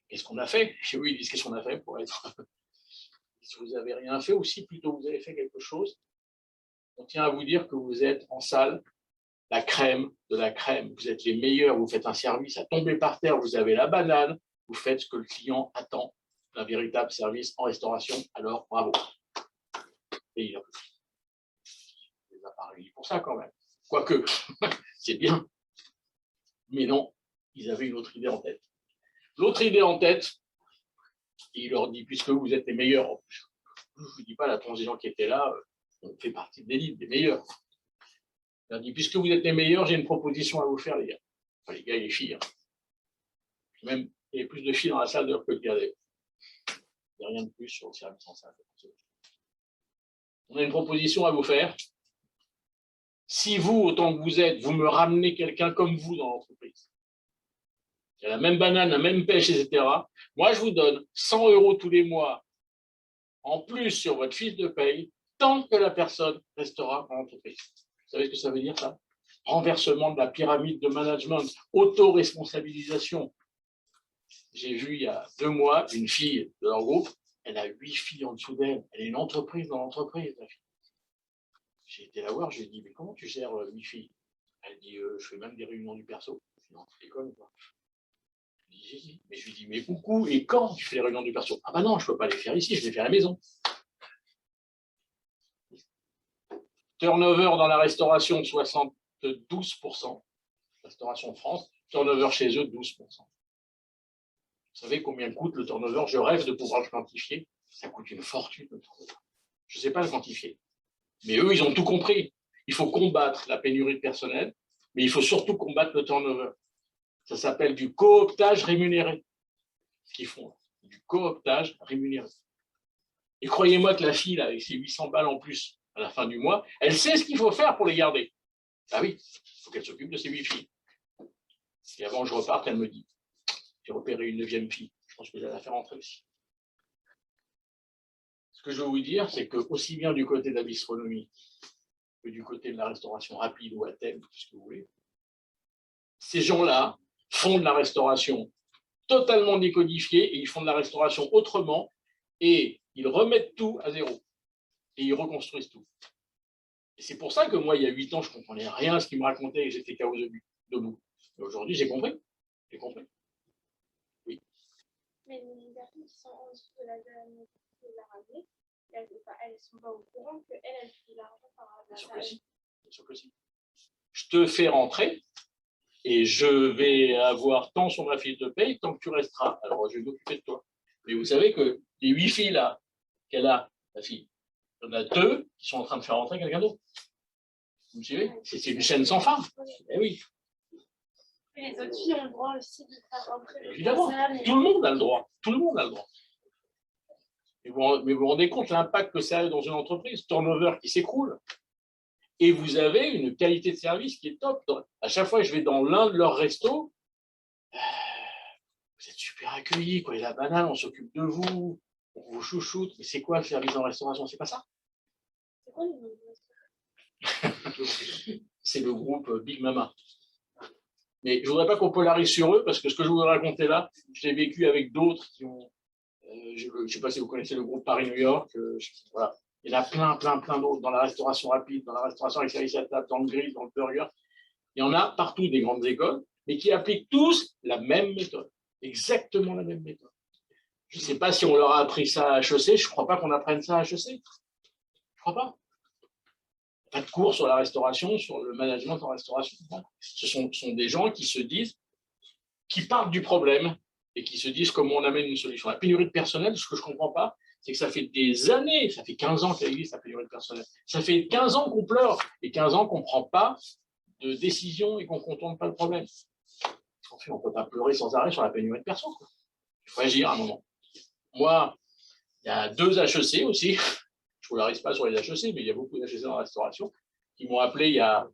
qu'est-ce qu'on a fait? Chez eux, ils disent, qu'est-ce qu'on a fait pour être... Si vous n'avez rien fait, ou si plutôt vous avez fait quelque chose, on tient à vous dire que vous êtes en salle, la crème de la crème, vous êtes les meilleurs, vous faites un service à tomber par terre, vous avez la banane, vous faites ce que le client attend, un véritable service en restauration, alors bravo. Et il a les appareils pour ça quand même. Quoique, c'est bien. Mais non, ils avaient une autre idée en tête. L'autre idée en tête, il leur dit, puisque vous êtes les meilleurs, je ne vous dis pas, la transition qui était là, on fait partie de l'élite, des meilleurs. Il leur dit, puisque vous êtes les meilleurs, j'ai une proposition à vous faire, les gars. Enfin, les gars et les filles. Hein. Même, il y a plus de filles dans la salle de que de gars. Il n'y a rien de plus sur le service en salle. On a une proposition à vous faire. Si vous, autant que vous êtes, vous me ramenez quelqu'un comme vous dans l'entreprise, qui a la même banane, la même pêche, etc., moi, je vous donne 100 € tous les mois en plus sur votre fiche de paye, tant que la personne restera dans l'entreprise. Vous savez ce que ça veut dire, ça? Renversement de la pyramide de management, auto-responsabilisation. J'ai vu il y a 2 mois une fille de leur groupe, elle a 8 filles en dessous d'elle. Elle est une entreprise dans l'entreprise, la fille. J'ai été la voir, je lui ai dit, mais comment tu gères 8 filles? Elle dit, je fais même des réunions du perso. Je dis, non, tu déconnes, quoi. Je dis, si. Mais je lui dis, mais beaucoup et quand tu fais les réunions du perso? Ah bah non, je ne peux pas les faire ici, je les fais à la maison. Turnover dans la restauration, 72%. Restauration de France, turnover chez eux, 12%. Vous savez combien coûte le turnover? Je rêve de pouvoir le quantifier. Ça coûte une fortune, le turnover. Je ne sais pas le quantifier. Mais eux, ils ont tout compris. Il faut combattre la pénurie de personnel, mais il faut surtout combattre le turnover. Ça s'appelle du cooptage rémunéré. Ce qu'ils font, du cooptage rémunéré. Et croyez-moi que la fille, là, avec ses 800 balles en plus à la fin du mois, elle sait ce qu'il faut faire pour les garder. Ah oui, il faut qu'elle s'occupe de ses 8 filles. Et avant que je reparte, elle me dit, j'ai repéré une 9e fille. Je pense que je vais la faire rentrer aussi. Ce que je veux vous dire, c'est que aussi bien du côté de la bistronomie que du côté de la restauration rapide ou à thème, ce que vous voulez, ces gens-là font de la restauration totalement décodifiée et ils font de la restauration autrement et ils remettent tout à zéro et ils reconstruisent tout. Et c'est pour ça que moi, il y a 8 ans, je ne comprenais rien à ce qu'ils me racontaient et j'étais KO debout. Et aujourd'hui, j'ai compris. J'ai compris. Oui. Mais les personnes qui sont en dessous de la ramener, elles ne sont pas au courant qu'elles, elles font de l'argent par rapport à ça. Bien sûr que si. Je te fais rentrer et je vais avoir tant sur ma fiche de paye tant que tu resteras. Alors, je vais m'occuper de toi. Mais vous savez que les 8 filles là qu'elle a, la fille, il y en a 2 qui sont en train de faire rentrer quelqu'un d'autre. Vous me suivez? C'est une chaîne sans fin. Eh oui. Et les autres filles ont le droit aussi de faire rentrer. Évidemment, tout le monde a le droit. Tout le monde a le droit. Mais vous vous rendez compte l'impact que ça a dans une entreprise, turnover qui s'écroule. Et vous avez une qualité de service qui est top. À chaque fois que je vais dans l'un de leurs restos, vous êtes super accueillis, quoi. Et la banane, on s'occupe de vous, on vous chouchoute. Mais c'est quoi le service en restauration? C'est pas ça. C'est quoi le nom? C'est le groupe Big Mama. Mais je ne voudrais pas qu'on polarise sur eux, parce que ce que je vous raconter là, je l'ai vécu avec d'autres qui ont. Je ne sais pas si vous connaissez le groupe Paris-New York. Voilà. Il y en a plein d'autres dans la restauration rapide, dans la restauration avec service à table, dans le grill, dans le burger. Il y en a partout des grandes écoles, mais qui appliquent tous la même méthode. Exactement la même méthode. Je ne sais pas si on leur a appris ça à HEC. Je ne crois pas qu'on apprenne ça à HEC. Je ne crois pas. Pas de cours sur la restauration, sur le management en restauration. Ce sont des gens qui se disent, qui partent du problème et qui se disent comment on amène une solution. La pénurie de personnel, ce que je ne comprends pas, c'est que ça fait des années, ça fait 15 ans qu'elle existe, la pénurie de personnel. Ça fait 15 ans qu'on pleure et 15 ans qu'on ne prend pas de décision et qu'on ne contourne pas le problème. En fait, on ne peut pas pleurer sans arrêt sur la pénurie de personnes. Il faut agir à un moment. Moi, il y a 2 HEC aussi. Je ne polarise pas sur les HEC, mais il y a beaucoup d'HEC dans la restauration qui m'ont appelé il y a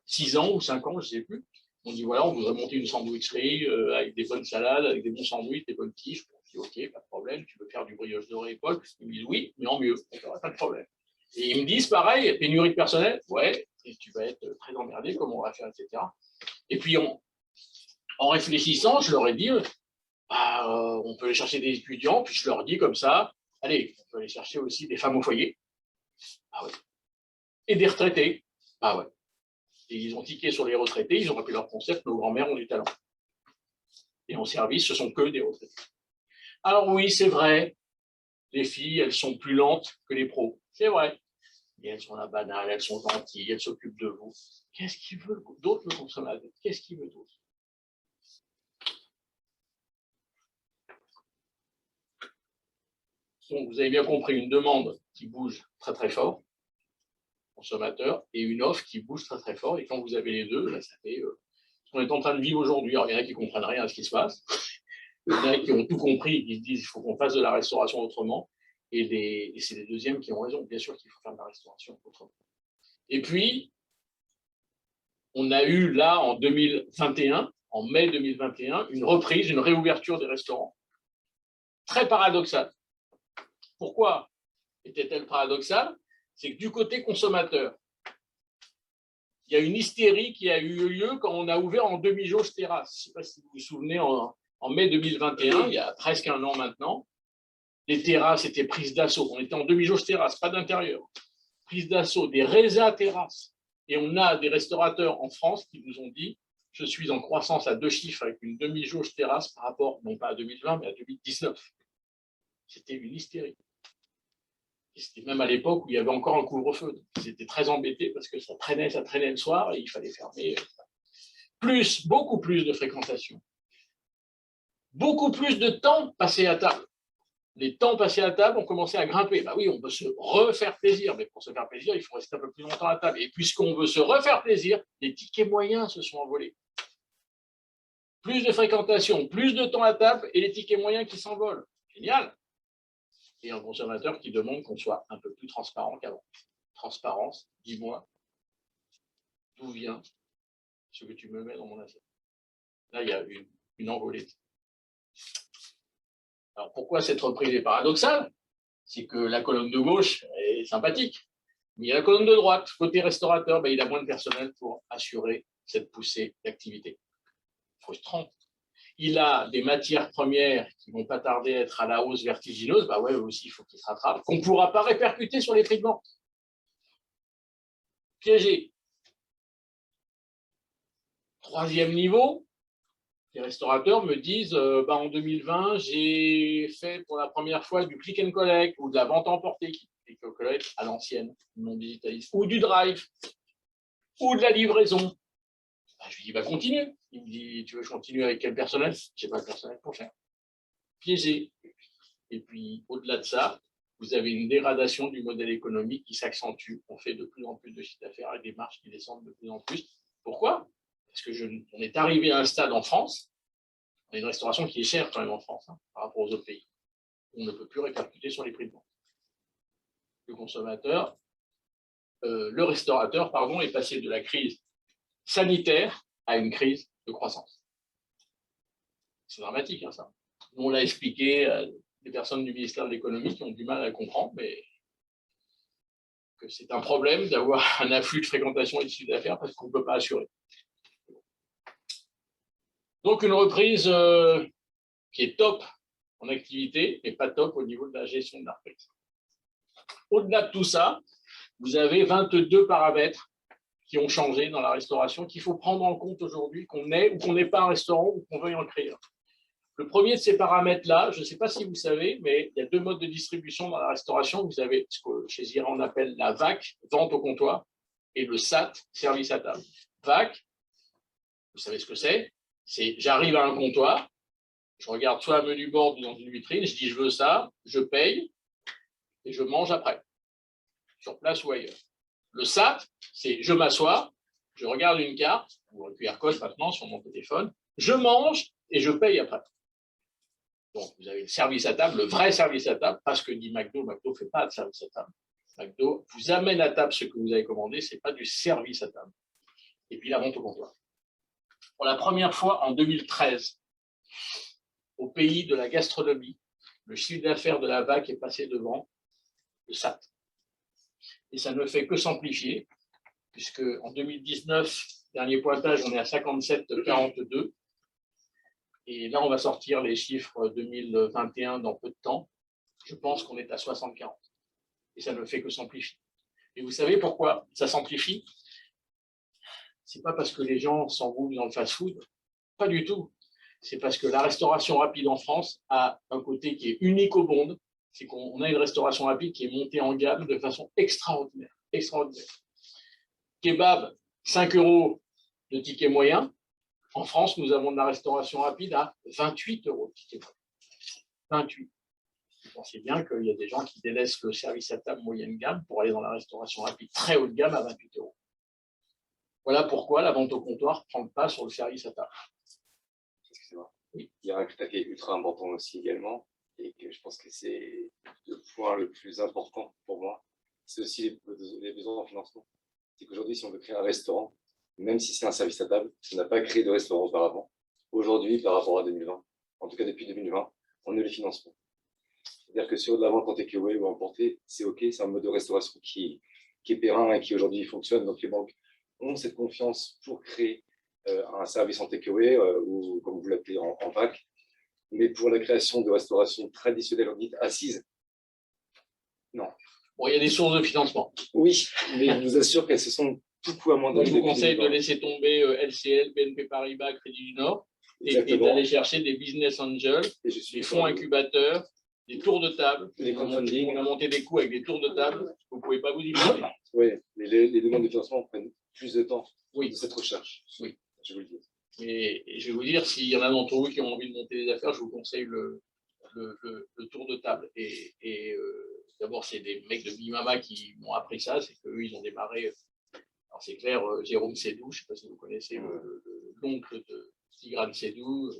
6 ans ou 5 ans, je ne sais plus. On dit voilà, on voudrait monter une sandwicherie avec des bonnes salades, avec des bons sandwichs, des bonnes quiches. Je dis ok, pas de problème, tu veux faire du brioche doré, Paul? Ils me disent oui, mais en mieux, pas de problème. Et ils me disent pareil, pénurie de personnel, ouais, et tu vas être très emmerdé, comment on va faire, etc. Et puis en réfléchissant, je leur ai dit on peut aller chercher des étudiants, puis je leur dis comme ça, allez, on peut aller chercher aussi des femmes au foyer. Ah ouais. Et des retraités. Ah ouais. Et ils ont tiqué sur les retraités, ils ont appelé leur concept, nos grands-mères ont du talent. Et en service, ce sont que des retraités. Alors oui, c'est vrai, les filles, elles sont plus lentes que les pros. C'est vrai. Mais elles sont la banale, elles sont gentilles, elles s'occupent de vous. Qu'est-ce qu'ils veulent d'autre, le consommateur? Qu'est-ce qu'il veut d'autre? Donc, vous avez bien compris, une demande qui bouge très très fort, consommateur, et une offre qui bouge très très fort. Et quand vous avez les deux, là, ça fait ce qu'on est en train de vivre aujourd'hui. Alors, il y en a qui ne comprennent rien à ce qui se passe. Il y en a qui ont tout compris et qui se disent qu'il faut qu'on fasse de la restauration autrement. Et c'est les deuxièmes qui ont raison. Bien sûr qu'il faut faire de la restauration autrement. Et puis, on a eu là, en 2021, en mai 2021, une reprise, une réouverture des restaurants. Très paradoxale. Pourquoi était-elle paradoxale? C'est que du côté consommateur, il y a une hystérie qui a eu lieu quand on a ouvert en demi-jauge terrasse. Je ne sais pas si vous vous souvenez, en mai 2021, il y a presque un an maintenant, les terrasses étaient prises d'assaut. On était en demi-jauge terrasse, pas d'intérieur. Prise d'assaut, des résas terrasses. Et on a des restaurateurs en France qui nous ont dit « Je suis en croissance à 2 chiffres avec une demi-jauge terrasse par rapport, non pas à 2020, mais à 2019. » C'était une hystérie. Et c'était même à l'époque où il y avait encore un couvre-feu. Ils étaient très embêtés parce que ça traînait le soir et il fallait fermer. Beaucoup plus de fréquentation. Beaucoup plus de temps passé à table. Les temps passés à table ont commencé à grimper. Bah oui, on veut se refaire plaisir, mais pour se faire plaisir, il faut rester un peu plus longtemps à table. Et puisqu'on veut se refaire plaisir, les tickets moyens se sont envolés. Plus de fréquentation, plus de temps à table et les tickets moyens qui s'envolent. Génial. Et un consommateur qui demande qu'on soit un peu plus transparent qu'avant. Transparence, dis-moi, d'où vient ce que tu me mets dans mon assiette. Là, il y a une envolée. Alors, pourquoi cette reprise est paradoxale? c'est que la colonne de gauche est sympathique. Mais il y a la colonne de droite, côté restaurateur, ben, il a moins de personnel pour assurer cette poussée d'activité. Frustrant. Il a des matières premières qui ne vont pas tarder à être à la hausse vertigineuse, bah ouais, aussi, il faut qu'il se rattrape, qu'on ne pourra pas répercuter sur les prix de vente. Piégé. Troisième niveau, les restaurateurs me disent en 2020, j'ai fait pour la première fois du click and collect ou de la vente emportée, click and collect à l'ancienne, non digitaliste, ou du drive, ou de la livraison. Ben, je lui dis, continue. Il me dit, tu veux que je continue avec quel personnel? Je n'ai pas le personnel pour faire. Piégé. Et puis, au-delà de ça, vous avez une dégradation du modèle économique qui s'accentue. On fait de plus en plus de chiffre d'affaires avec des marges qui descendent de plus en plus. Pourquoi? Parce qu'on est arrivé à un stade en France, on a une restauration qui est chère quand même en France, par rapport aux autres pays. On ne peut plus répercuter sur les prix de vente. Le consommateur, le restaurateur, pardon, est passé de la crise sanitaire à une crise de croissance. C'est dramatique, ça. On l'a expliqué à des personnes du ministère de l'économie qui ont du mal à comprendre, mais que c'est un problème d'avoir un afflux de fréquentation et de chiffre d'affaires parce qu'on ne peut pas assurer. Donc une reprise qui est top en activité, mais pas top au niveau de la gestion de la reprise. Au-delà de tout ça, vous avez 22 paramètres qui ont changé dans la restauration qu'il faut prendre en compte aujourd'hui, qu'on ait ou qu'on n'ait pas un restaurant ou qu'on veuille en créer un. Le premier de ces paramètres-là, je ne sais pas si vous savez, mais il y a deux modes de distribution dans la restauration. Vous avez ce que chez Zira on appelle la VAC, vente au comptoir, et le SAT, service à table. VAC, vous savez ce que c'est? C'est j'arrive à un comptoir, je regarde soit un menu board dans une vitrine, je dis je veux ça, je paye et je mange après, sur place ou ailleurs. Le SAT, c'est je m'assois, je regarde une carte, ou un QR code maintenant sur mon téléphone, je mange et je paye après. Donc, vous avez le service à table, le vrai service à table, parce que dit McDo, McDo ne fait pas de service à table. McDo vous amène à table ce que vous avez commandé, ce n'est pas du service à table. Et puis la vente au comptoir. Pour la première fois en 2013, au pays de la gastronomie, le chiffre d'affaires de la VAC est passé devant le SAT. Et ça ne fait que s'amplifier, puisque en 2019, dernier pointage, on est à 57,42. Et là, on va sortir les chiffres 2021 dans peu de temps. Je pense qu'on est à 60-40. Et ça ne fait que s'amplifier. Et vous savez pourquoi ça s'amplifie? Ce n'est pas parce que les gens s'engouffrent dans le fast-food. Pas du tout. C'est parce que la restauration rapide en France a un côté qui est unique au monde. C'est qu'on a une restauration rapide qui est montée en gamme de façon extraordinaire. Extraordinaire. Kebab, 5 € de ticket moyen. En France, nous avons de la restauration rapide à 28 € de ticket moyen. 28. Vous pensez bien qu'il y a des gens qui délaissent le service à table moyenne gamme pour aller dans la restauration rapide très haut de gamme à 28 €. Voilà pourquoi la vente au comptoir ne prend pas sur le service à table. Excusez-moi. Oui. Il y a un critère qui est ultra important aussi également, et que je pense que c'est le point le plus important pour moi, c'est aussi les besoins en financement. C'est qu'aujourd'hui, si on veut créer un restaurant, même si c'est un service à table, on n'a pas créé de restaurant auparavant. Aujourd'hui, par rapport à 2020, en tout cas depuis 2020, on ne le finance pas. C'est-à-dire que sur de la vente en takeaway ou emporté, c'est OK, c'est un mode de restauration qui est périn et qui aujourd'hui fonctionne. Donc les banques ont cette confiance pour créer un service en takeaway ou comme vous l'appelez en VAC. Mais pour la création de restauration traditionnelle, dite assise, non. Bon, il y a des sources de financement. Oui, mais je vous assure qu'elles se sont beaucoup amoindries. Je vous conseille de laisser tomber LCL, BNP Paribas, Crédit du Nord, et d'aller chercher des business angels, des fonds incubateurs, des tours de table. On a monté des coûts avec des tours de table, vous ne pouvez pas vous imaginer. Oui, mais les demandes de financement prennent plus de temps de cette recherche. Oui. Je vous le dis. Et je vais vous dire, s'il y en a d'entre vous qui ont envie de monter des affaires, je vous conseille le tour de table. D'abord, c'est des mecs de Bimama qui m'ont appris ça, c'est qu'eux, ils ont démarré. Alors, c'est clair, Jérôme Sédou, je ne sais pas si vous connaissez l'oncle de Tigrane Sédou,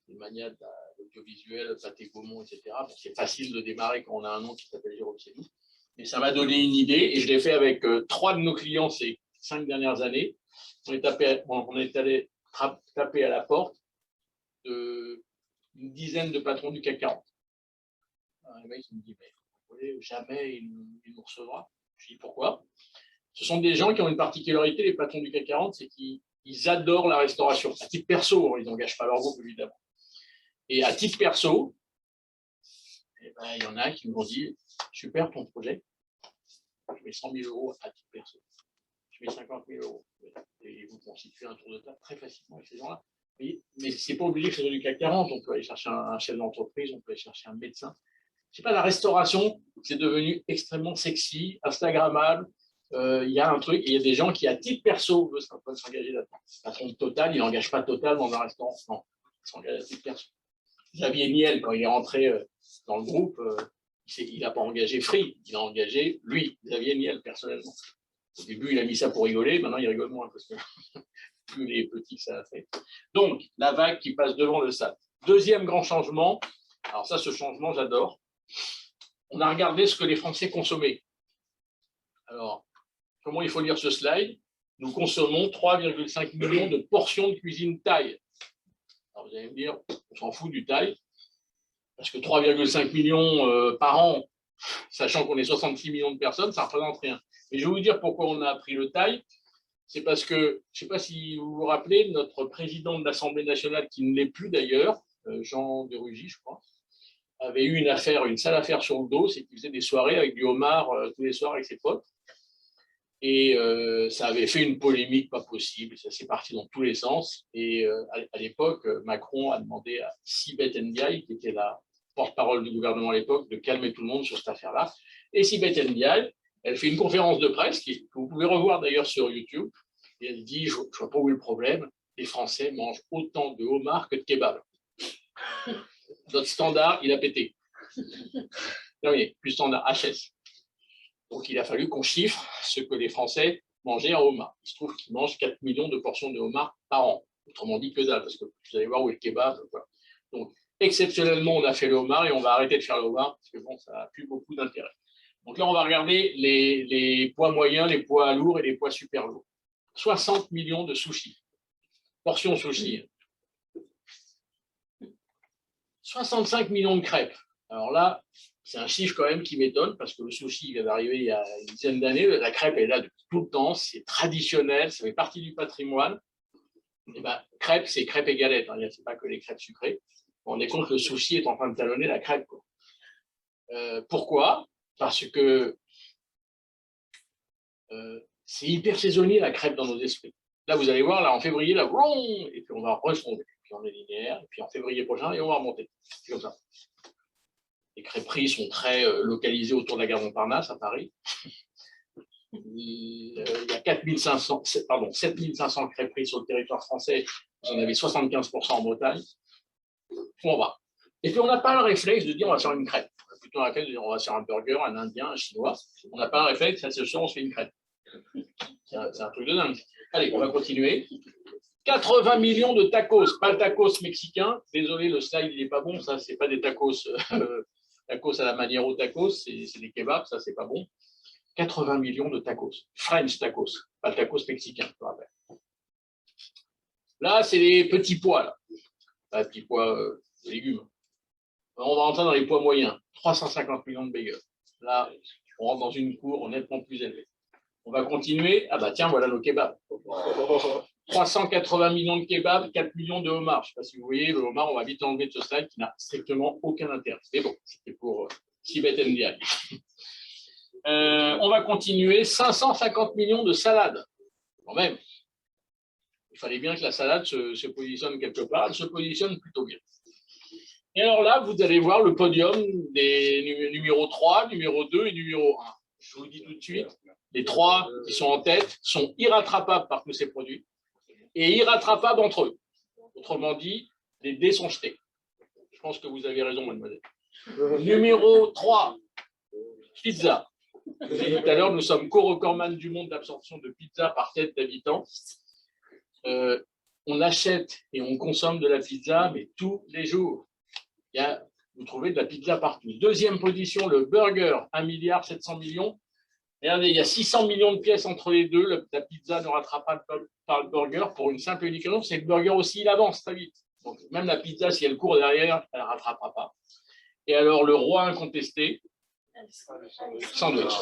le mania de l'audiovisuel, Pathé Gaumont, etc. Bon, c'est facile de démarrer quand on a un nom qui s'appelle Jérôme Sédou. Mais ça m'a donné une idée, et je l'ai fait avec 3 de nos clients ces 5 dernières années. On est allé taper à la porte d'une dizaine de patrons du CAC 40. Le mec me dit, mais jamais il nous recevra. Je dis pourquoi? Ce sont des gens qui ont une particularité, les patrons du CAC 40, c'est qu'ils adorent la restauration. À titre perso, ils n'engagent pas leur groupe, évidemment. Et à titre perso, eh ben, il y en a qui m'ont dit super ton projet, je mets 100 000 euros à titre perso, je mets 50 000 euros. Et vous constituez un tour de table très facilement avec ces gens-là. Mais ce n'est pas obligé que ce soit du CAC 40, on peut aller chercher un chef d'entreprise, on peut aller chercher un médecin. Je sais pas, la restauration, c'est devenu extrêmement sexy, instagrammable. Il y a un truc, et il y a des gens qui, à titre perso, veulent s'engager là-dedans. Le patron de Total, il n'engage pas Total dans un restaurant. Non, il s'engage à titre perso. Xavier Niel, quand il est rentré dans le groupe, il n'a pas engagé Free, il a engagé lui, Xavier Niel, personnellement. Au début, il a mis ça pour rigoler, maintenant il rigole moins, parce que plus les petits que ça a fait. Donc, la vague qui passe devant le SAT. Deuxième grand changement, alors ça, ce changement, j'adore. On a regardé ce que les Français consommaient. Alors, comment il faut lire ce slide? Nous consommons 3,5 millions de portions de cuisine thaï. Alors vous allez me dire, on s'en fout du thaï, parce que 3,5 millions par an, sachant qu'on est 66 millions de personnes, ça ne représente rien. Mais je vais vous dire pourquoi on a appris le thaï. C'est parce que, je ne sais pas si vous vous rappelez, notre président de l'Assemblée nationale, qui ne l'est plus d'ailleurs, Jean de Rugy, je crois, avait eu une sale affaire sur le dos, c'est qu'il faisait des soirées avec du homard tous les soirs avec ses potes. Et ça avait fait une polémique pas possible, ça s'est parti dans tous les sens. Et à l'époque, Macron a demandé à Sibeth Ndiaye, qui était la porte-parole du gouvernement à l'époque, de calmer tout le monde sur cette affaire-là. Et Sibeth Ndiaye, elle fait une conférence de presse, que vous pouvez revoir d'ailleurs sur YouTube, et elle dit, je ne vois pas où est le problème, les Français mangent autant de homard que de kebab. Notre standard, il a pété. Non, mais plus standard, HS. Donc, il a fallu qu'on chiffre ce que les Français mangeaient en homard. Il se trouve qu'ils mangent 4 millions de portions de homard par an. Autrement dit, que dalle, parce que vous allez voir où est le kebab. Voilà. Donc, exceptionnellement, on a fait le homard et on va arrêter de faire le homard parce que bon, ça n'a plus beaucoup d'intérêt. Donc là, on va regarder les poids moyens, les poids lourds et les poids super lourds. 60 millions de sushis. Portions sushis. 65 millions de crêpes. Alors là, c'est un chiffre quand même qui m'étonne parce que le sushi vient d'arriver il y a une dizaine d'années. La crêpe est là depuis tout le temps, c'est traditionnel, ça fait partie du patrimoine. Et ben, crêpe, c'est crêpe et galette. Hein. C'est pas que les crêpes sucrées. On est compte que le sushi est en train de talonner la crêpe. Quoi. Pourquoi? Parce que c'est hyper saisonnier la crêpe dans nos esprits. Là, vous allez voir, là en février, là, et puis on va retomber. Puis on est linéaire, et puis en février prochain, et on va remonter. Puis comme ça. Les crêperies sont très localisées autour de la gare Montparnasse à Paris. Il y a 7500 crêperies sur le territoire français. Vous en avez 75% en Bretagne. On va. Et puis on n'a pas le réflexe de dire on va faire une crêpe. On a plutôt le réflexe de dire on va faire un burger, un indien, un chinois. On n'a pas le réflexe, ça se sent, on se fait une crêpe. C'est un truc de dingue. Allez, on va continuer. 80 millions de tacos, pas le tacos mexicain. Désolé, le slide il n'est pas bon. Ça, c'est pas des tacos. Tacos à la manière au tacos, c'est des kebabs, ça c'est pas bon. 80 millions de tacos, French tacos, pas le tacos mexicain, je te rappelle. Là, c'est les petits pois, là. Les petits pois de légumes. On va rentrer dans les pois moyens, 350 millions de bagels. Là, on rentre dans une cour honnêtement plus élevée. On va continuer. Ah bah tiens, voilà nos kebabs. 380 millions de kebabs, 4 millions de homards. Je ne sais pas si vous voyez, le homard, on va vite enlever de ce slide qui n'a strictement aucun intérêt. Mais bon, c'était pour Sibeth Ndiaye. On va continuer. 550 millions de salades. Quand même. Il fallait bien que la salade se positionne quelque part. Elle se positionne plutôt bien. Et alors là, vous allez voir le podium des numéro 3, numéro 2 et numéro 1. Je vous le dis tout de suite, les 3 qui sont en tête sont irrattrapables par tous ces produits et irrattrapables entre eux. Autrement dit, les dés sont jetés. Je pense que vous avez raison, mademoiselle. Numéro 3, pizza. Vous avez dit tout à l'heure, nous sommes co-recordman du monde d'absorption de pizza par tête d'habitants. On achète et on consomme de la pizza, mais tous les jours. Vous trouvez de la pizza partout. Deuxième position, le burger, 1,7 milliard. Regardez, il y a 600 millions de pièces entre les deux. La pizza ne rattrape pas le burger pour une simple et unique raison, c'est que le burger aussi, il avance très vite. Donc, même la pizza, si elle court derrière, elle ne rattrapera pas. Et alors, le roi incontesté, Sandwich.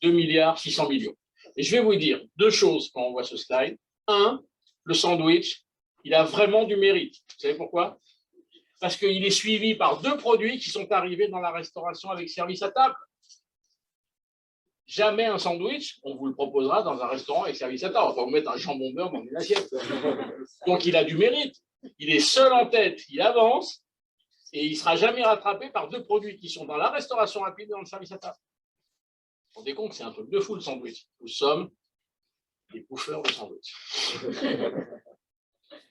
2 milliards 600 millions. Et je vais vous dire deux choses quand on voit ce slide. Un, le sandwich, il a vraiment du mérite. Vous savez pourquoi? Parce qu'il est suivi par deux produits qui sont arrivés dans la restauration avec service à table. Jamais un sandwich, on vous le proposera dans un restaurant avec service à table. On va vous mettre un jambon beurre dans une assiette. Donc il a du mérite. Il est seul en tête, il avance et il ne sera jamais rattrapé par deux produits qui sont dans la restauration rapide et dans le service à table. Vous vous rendez compte que c'est un truc de fou le sandwich. Nous sommes des bouffeurs de sandwich.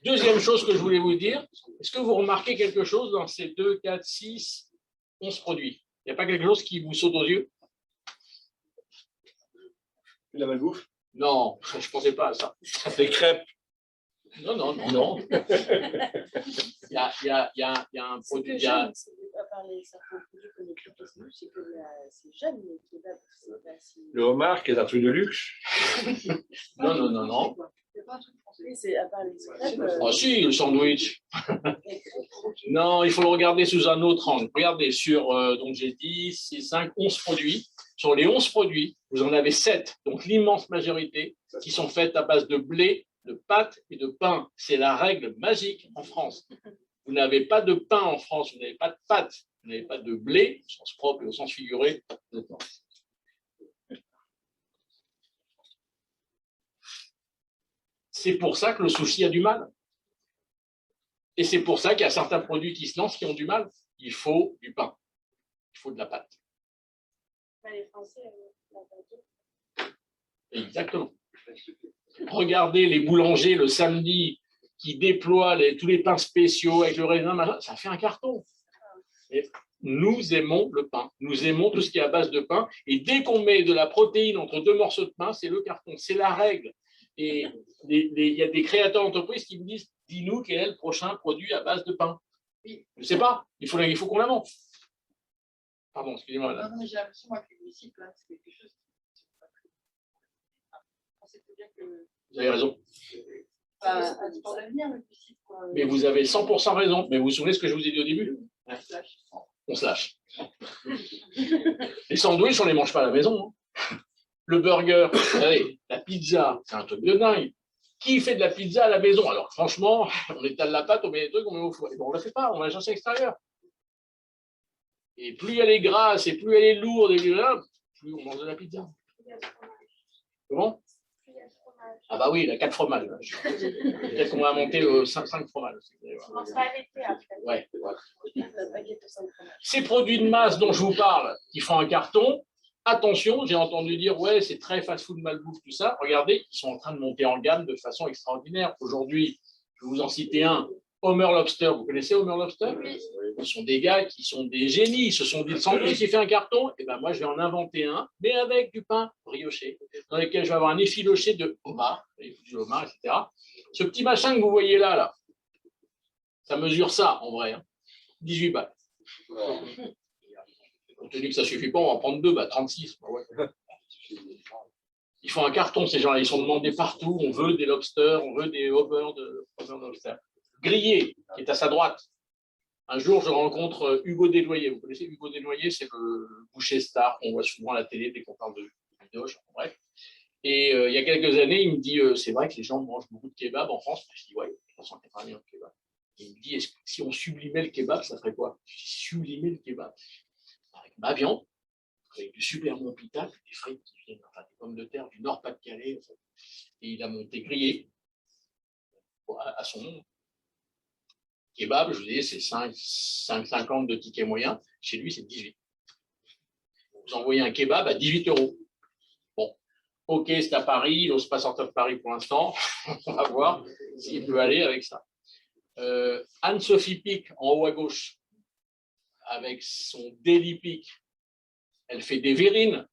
Deuxième chose que je voulais vous dire, est-ce que vous remarquez quelque chose dans ces 2, 4, 6, 11 produits? Il n'y a pas quelque chose qui vous saute aux yeux? La malbouffe? Non, je ne pensais pas à ça. Les crêpes? Non. Il y a un produit. Il y a... Le homard, qui est un truc de luxe? Non. C'est à part les crêpes. Ah si, le sandwich. Non, il faut le regarder sous un autre angle. Regardez sur, donc j'ai dit, 6, 5, 11 produits. Sur les 11 produits, vous en avez 7, donc l'immense majorité, qui sont faites à base de blé, de pâtes et de pain. C'est la règle magique en France. Vous n'avez pas de pain en France, vous n'avez pas de pâtes, vous n'avez pas de blé, au sens propre et au sens figuré. C'est pour ça que le sushi a du mal. Et c'est pour ça qu'il y a certains produits qui se lancent qui ont du mal. Il faut du pain, il faut de la pâte. Les Français, la pâte. Exactement. Regardez les boulangers le samedi qui déploient tous les pains spéciaux avec le raisin, ça fait un carton. Et nous aimons le pain, nous aimons tout ce qui est à base de pain. Et dès qu'on met de la protéine entre deux morceaux de pain, c'est le carton, c'est la règle. Et il y a des créateurs d'entreprises qui me disent, dis-nous quel est le prochain produit à base de pain. Je ne sais pas, il faut qu'on l'invente. Pardon, excusez-moi. Non, mais j'ai l'impression que les glucides, c'est quelque chose qui n'est pas très. On sait très bien que. Vous avez raison. Un sport d'avenir, le glucide, quoi. Mais vous avez 100% raison. Mais vous vous souvenez ce que je vous ai dit au début? On se lâche. Les sandwichs, on ne les mange pas à la maison. Hein. Le burger, allez, la pizza, c'est un truc de dingue. Qui fait de la pizza à la maison? Alors franchement, on étale la pâte, on met des trucs, on met au four. Et bon, on ne la fait pas, on va chercher à l'extérieur. Et plus elle est grasse et plus elle est lourde, plus on mange de la pizza. Comment? Ah bah oui, il a 4 fromages. Peut-être qu'on va monter 5 fromages. On sera à l'été après. Ouais. Ces produits de masse dont je vous parle, qui font un carton, attention, j'ai entendu dire, ouais, c'est très fast-food, malbouffe, tout ça. Regardez, ils sont en train de monter en gamme de façon extraordinaire. Aujourd'hui, je vais vous en citer un, Homer Lobster. Vous connaissez Homer Lobster? Ce sont des gars qui sont des génies. Ils se sont dit, le sandwich qui fait un carton, et ben moi, je vais en inventer un, mais avec du pain brioché, dans lequel je vais avoir un effiloché de homard, du homard, etc. Ce petit machin que vous voyez là, ça mesure ça, en vrai. 18 balles. Compte tenu que ça ne suffit pas, on va en prendre 2, 36. Ouais. Ils font un carton, ces gens-là. Ils sont demandés partout. On veut des lobsters, on veut des Homer de lobster. Grillé, qui est à sa droite. Un jour, je rencontre Hugo Desnoyers. Vous connaissez Hugo Desnoyers? C'est le boucher star qu'on voit souvent à la télé dès qu'on parle de Doge. Bref. Et il y a quelques années, il me dit c'est vrai que les gens mangent beaucoup de kebab en France. Je dis ouais, de toute façon, on n'est pas de kebab. Et il me dit si on sublimait le kebab, ça ferait quoi? Je dis sublimer le kebab avec ma viande, avec du super bon pita, des frites qui viennent, enfin des pommes de terre du Nord-Pas-de-Calais. En fait. Et il a monté grillé à son nom. Kebab, je vous dis, c'est 5,50 de ticket moyen. Chez lui, c'est 18. Vous envoyez un kebab à 18 €. Bon, ok, c'est à Paris. Il n'ose pas sortir de Paris pour l'instant. On va voir s'il peut aller avec ça. Anne-Sophie Pic, en haut à gauche, avec son Daily Pic, elle fait des verrines.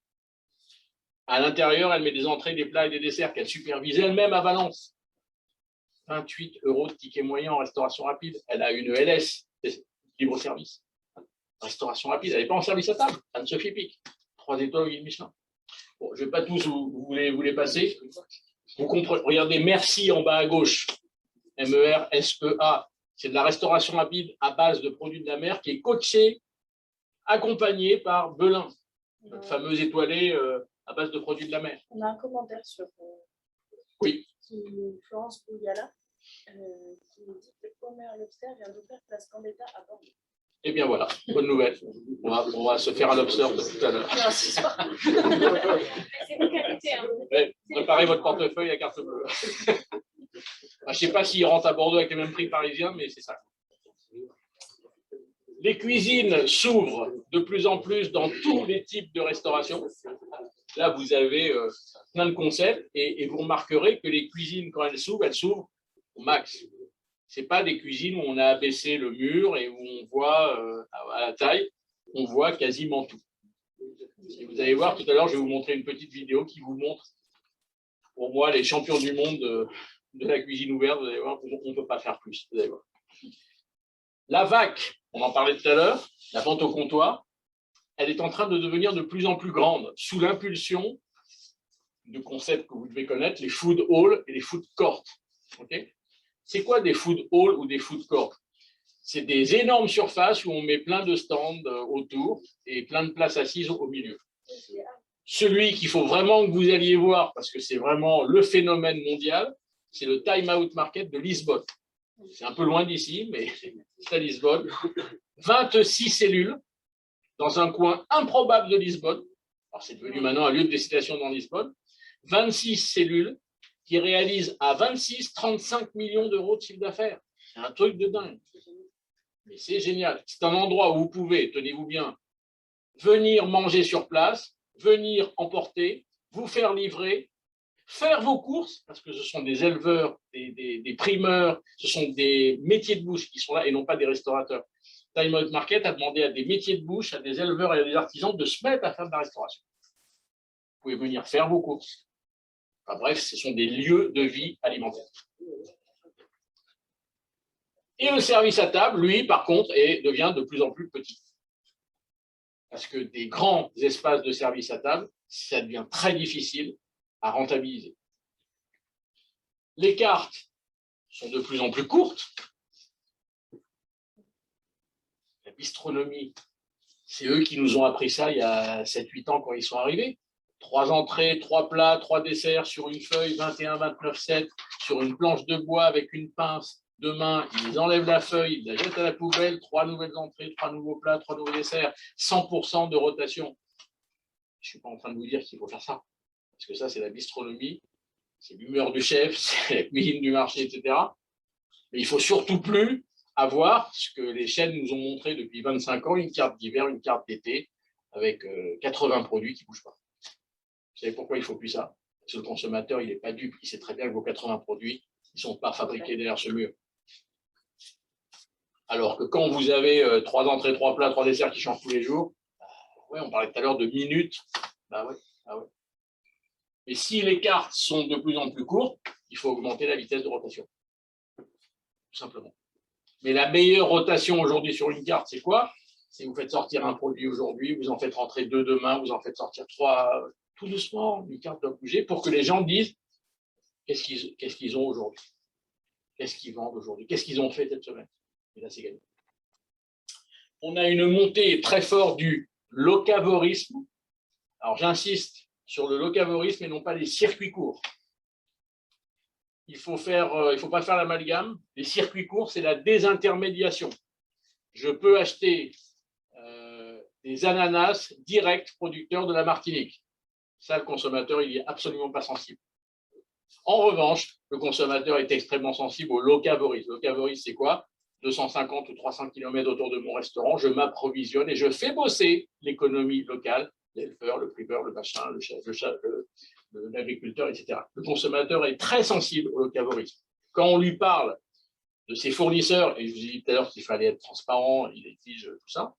À l'intérieur, elle met des entrées, des plats et des desserts qu'elle supervise elle-même à Valence. 28 € de ticket moyen en restauration rapide. Elle a une LS, libre-service. Restauration rapide, elle n'est pas en service à table. Anne-Sophie Pic, 3 étoiles au guide Michelin. Bon, je ne vais pas tous vous les passer. Vous comprenez, regardez, Merci en bas à gauche. MERSEA. C'est de la restauration rapide à base de produits de la mer qui est coachée accompagné par Belin, notre fameuse étoilée à base de produits de la mer. On a un commentaire sur Oui. Florence Bouyala qui nous dit que Homer Lobster vient d'ouvrir place Gambetta à Bordeaux. Eh bien voilà, bonne nouvelle. On va se faire un lobster tout à l'heure. C'est une qualité. Hein. Ouais, préparez votre portefeuille à carte bleue. Je ne sais pas s'il rentre à Bordeaux avec les mêmes prix parisiens, mais c'est ça. Les cuisines s'ouvrent de plus en plus dans tous les types de restauration. Là, vous avez plein de concepts et vous remarquerez que les cuisines, quand elles s'ouvrent au max. Ce n'est pas des cuisines où on a abaissé le mur et où on voit à la taille, on voit quasiment tout. Et vous allez voir, tout à l'heure, je vais vous montrer une petite vidéo qui vous montre, pour moi, les champions du monde de la cuisine ouverte. Vous allez voir, on ne peut pas faire plus. Vous allez voir. La VAC, on en parlait tout à l'heure, la vente au comptoir, elle est en train de devenir de plus en plus grande sous l'impulsion de concepts que vous devez connaître, les food halls et les food courts. Okay, c'est quoi des food halls ou des food courts? C'est des énormes surfaces où on met plein de stands autour et plein de places assises au milieu. Celui qu'il faut vraiment que vous alliez voir, parce que c'est vraiment le phénomène mondial, c'est le Time Out Market de Lisbonne. C'est un peu loin d'ici, mais c'est à Lisbonne. 26 cellules dans un coin improbable de Lisbonne. Alors, c'est devenu maintenant un lieu de destination dans Lisbonne. 26 cellules qui réalisent à 35 millions d'euros de chiffre d'affaires. C'est un truc de dingue. Mais c'est génial. C'est un endroit où vous pouvez, tenez-vous bien, venir manger sur place, venir emporter, vous faire livrer, faire vos courses, parce que ce sont des éleveurs, des primeurs, ce sont des métiers de bouche qui sont là et non pas des restaurateurs. Time Out Market a demandé à des métiers de bouche, à des éleveurs et à des artisans de se mettre à faire de la restauration. Vous pouvez venir faire vos courses. Enfin, bref, ce sont des lieux de vie alimentaire. Et le service à table, lui, par contre, devient de plus en plus petit. Parce que des grands espaces de service à table, ça devient très difficile à rentabiliser. Les cartes sont de plus en plus courtes. La bistronomie, c'est eux qui nous ont appris ça il y a 7-8 ans quand ils sont arrivés. 3 entrées, 3 plats, 3 desserts sur une feuille, 21, 29, 7, sur une planche de bois avec une pince. Demain, ils enlèvent la feuille, ils la jettent à la poubelle, 3 nouvelles entrées, 3 nouveaux plats, 3 nouveaux desserts, 100% de rotation. Je ne suis pas en train de vous dire qu'il faut faire ça. Parce que ça, c'est la bistronomie, c'est l'humeur du chef, c'est la cuisine du marché, etc. Mais il ne faut surtout plus avoir ce que les chaînes nous ont montré depuis 25 ans, une carte d'hiver, une carte d'été, avec 80 produits qui ne bougent pas. Vous savez pourquoi il ne faut plus ça? Parce que le consommateur, il n'est pas dupe, il sait très bien que vos 80 produits ne sont pas fabriqués derrière ce mur. Alors que quand vous avez 3 entrées, 3 plats, 3 desserts qui changent tous les jours, ouais, on parlait tout à l'heure de minutes, bah ouais. Et si les cartes sont de plus en plus courtes, il faut augmenter la vitesse de rotation. Tout simplement. Mais la meilleure rotation aujourd'hui sur une carte, c'est quoi? C'est vous faites sortir un produit aujourd'hui, vous en faites rentrer 2 demain, vous en faites sortir 3, tout doucement, une carte doit bouger pour que les gens disent qu'est-ce qu'ils ont aujourd'hui, qu'est-ce qu'ils vendent aujourd'hui, qu'est-ce qu'ils ont fait cette semaine. Et là, c'est gagné. On a une montée très forte du locavorisme. Alors, j'insiste sur le locavorisme et non pas les circuits courts. Il ne faut pas faire l'amalgame. Les circuits courts, c'est la désintermédiation. Je peux acheter des ananas directs producteurs de la Martinique. Ça, le consommateur, il n'est absolument pas sensible. En revanche, le consommateur est extrêmement sensible au locavorisme. Le locavorisme, c'est quoi? 250 ou 300 km autour de mon restaurant, je m'approvisionne et je fais bosser l'économie locale, l'éleveur, le primeur, le machin, l'agriculteur, etc. Le consommateur est très sensible au locavorisme. Quand on lui parle de ses fournisseurs, et je vous ai dit tout à l'heure qu'il fallait être transparent, il exige tout ça,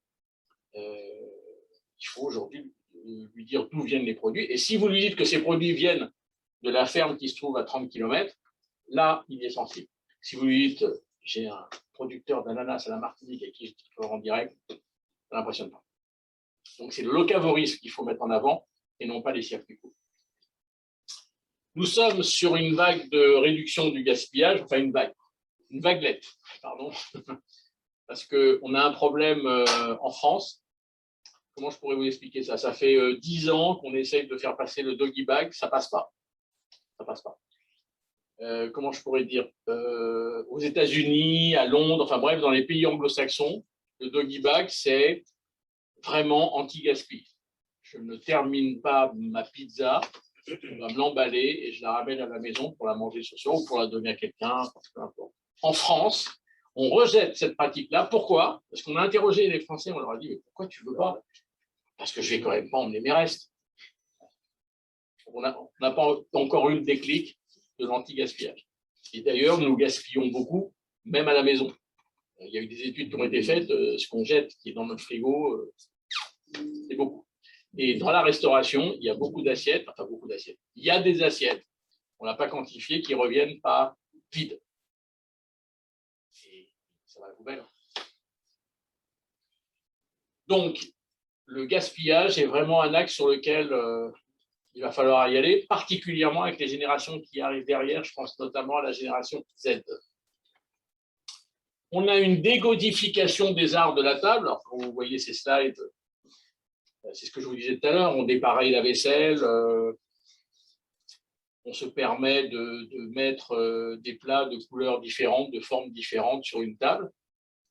il faut aujourd'hui lui dire d'où viennent les produits. Et si vous lui dites que ces produits viennent de la ferme qui se trouve à 30 km, là, il est sensible. Si vous lui dites j'ai un producteur d'ananas à la Martinique et qui je en direct, ça n'impressionne pas. Donc, c'est le locavorisme qu'il faut mettre en avant et non pas les circuits courts. Nous sommes sur une vague de réduction du gaspillage, enfin une vaguelette, pardon, parce qu'on a un problème en France, Comment je pourrais vous expliquer ça? Ça fait 10 ans qu'on essaye de faire passer le doggy bag, ça passe pas. Ça passe pas. Comment je pourrais dire? Aux États-Unis, à Londres, enfin bref, dans les pays anglo-saxons, le doggy bag, c'est vraiment anti-gaspi. Je ne termine pas ma pizza, on va me l'emballer et je la ramène à la maison pour la manger ce soir ou pour la donner à quelqu'un, peu importe. En France, on rejette cette pratique-là. Pourquoi? Parce qu'on a interrogé les Français, on leur a dit, mais pourquoi tu ne veux pas? Parce que je ne vais quand même pas emmener mes restes. On n'a pas encore eu le déclic de l'anti-gaspillage. Et d'ailleurs, nous gaspillons beaucoup, même à la maison. Il y a eu des études qui ont été faites, ce qu'on jette, qui est dans notre frigo, c'est beaucoup. Et dans la restauration, il y a beaucoup d'assiettes, enfin beaucoup d'assiettes. Il y a des assiettes, on n'a pas quantifié, qui reviennent pas vides. Et ça va à la poubelle. Donc, le gaspillage est vraiment un axe sur lequel il va falloir y aller, particulièrement avec les générations qui arrivent derrière. Je pense notamment à la génération Z. On a une dégodification des arts de la table. Alors, quand vous voyez ces slides, c'est ce que je vous disais tout à l'heure, on dépareille la vaisselle, on se permet de mettre des plats de couleurs différentes, de formes différentes sur une table,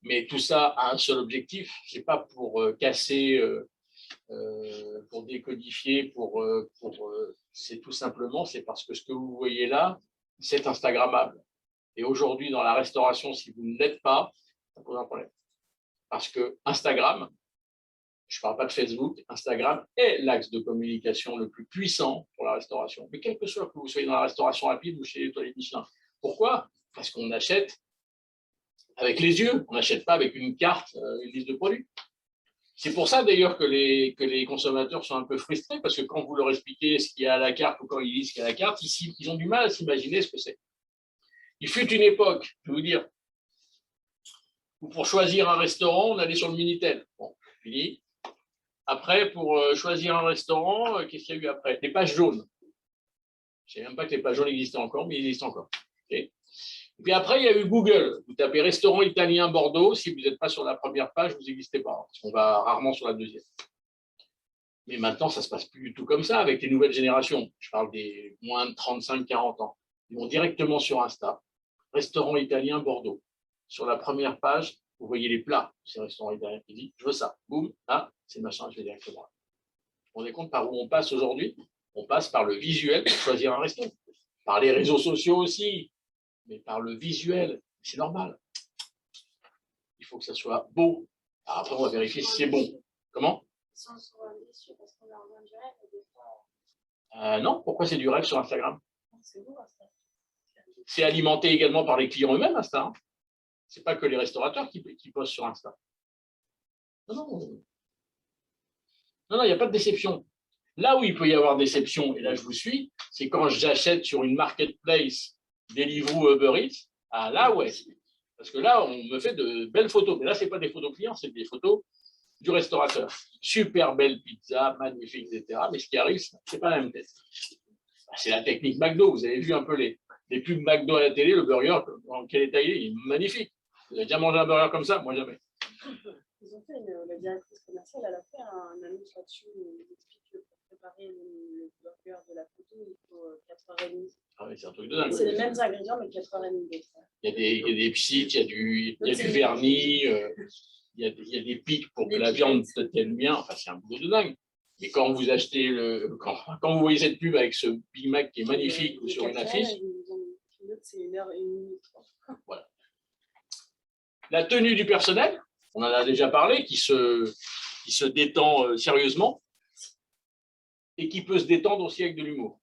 mais tout ça a un seul objectif, c'est pas pour casser, pour décodifier, c'est tout simplement, c'est parce que ce que vous voyez là, c'est instagrammable. Et aujourd'hui, dans la restauration, si vous ne l'êtes pas, ça pose un problème. Parce que Instagram, je ne parle pas de Facebook, Instagram est l'axe de communication le plus puissant pour la restauration. Mais quel que soit que vous soyez dans la restauration rapide ou chez les Étoiles Michelin. Pourquoi? Parce qu'on achète avec les yeux, on n'achète pas avec une carte, une liste de produits. C'est pour ça d'ailleurs que les consommateurs sont un peu frustrés, parce que quand vous leur expliquez ce qu'il y a à la carte ou quand ils disent ce qu'il y a à la carte, ils ont du mal à s'imaginer ce que c'est. Il fut une époque, je vais vous dire, où pour choisir un restaurant, on allait sur le Minitel. Bon, fini. Après, pour choisir un restaurant, qu'est-ce qu'il y a eu après? Les pages jaunes. Je ne sais même pas que les pages jaunes existaient encore, mais ils existent encore. Okay. Et puis après, il y a eu Google. Vous tapez restaurant italien Bordeaux. Si vous n'êtes pas sur la première page, vous n'existez pas. Parce qu'on va rarement sur la deuxième. Mais maintenant, ça ne se passe plus du tout comme ça avec les nouvelles générations. Je parle des moins de 35-40 ans. Ils vont directement sur Insta. Restaurant italien Bordeaux. Sur la première page, vous voyez les plats de ces restaurants italiens qui disent « Je veux ça ». Boum, là, c'est machin, je vais directement là. Vous vous rendez compte par où on passe aujourd'hui? On passe par le visuel pour choisir un resto. Par les réseaux sociaux aussi. Mais par le visuel, c'est normal. Il faut que ça soit beau. Alors après, on va vérifier si c'est bon. Comment? Sans se rendre déçu parce qu'on leur vend du rêve et des fois. Non, pourquoi c'est du rêve sur Instagram? C'est beau, ça. C'est alimenté également par les clients eux-mêmes, Insta. Hein. Ce n'est pas que les restaurateurs qui postent sur Insta. Non, il n'y a pas de déception. Là où il peut y avoir déception, et là je vous suis, c'est quand j'achète sur une marketplace Deliveroo, Uber Eats. Ah là, ouais. Parce que là, on me fait de belles photos. Mais là, ce n'est pas des photos clients, c'est des photos du restaurateur. Super belle pizza, magnifique, etc. Mais ce qui arrive, ce n'est pas la même tête. C'est la technique McDo. Vous avez vu un peu les pubs McDo à la télé, le burger, en quel état il est magnifique. Vous avez déjà mangé un burger comme ça? Moi, jamais. Ils ont fait, la directrice commerciale, elle a fait un annonce là-dessus où ils expliquent que pour préparer le burger de la photo, il faut 4h30. Ah oui, c'est un truc de dingue. C'est les mêmes ingrédients, mais 4h30. Il y a des psites, il y a du vernis, il y a des pics pour que la viande se tienne bien. Enfin, c'est un boulot de dingue. Mais quand vous achetez quand vous voyez cette pub avec ce Big Mac qui est magnifique ou sur une affiche, c'est 1h30. Voilà. La tenue du personnel, on en a déjà parlé, qui se détend sérieusement et qui peut se détendre aussi avec de l'humour.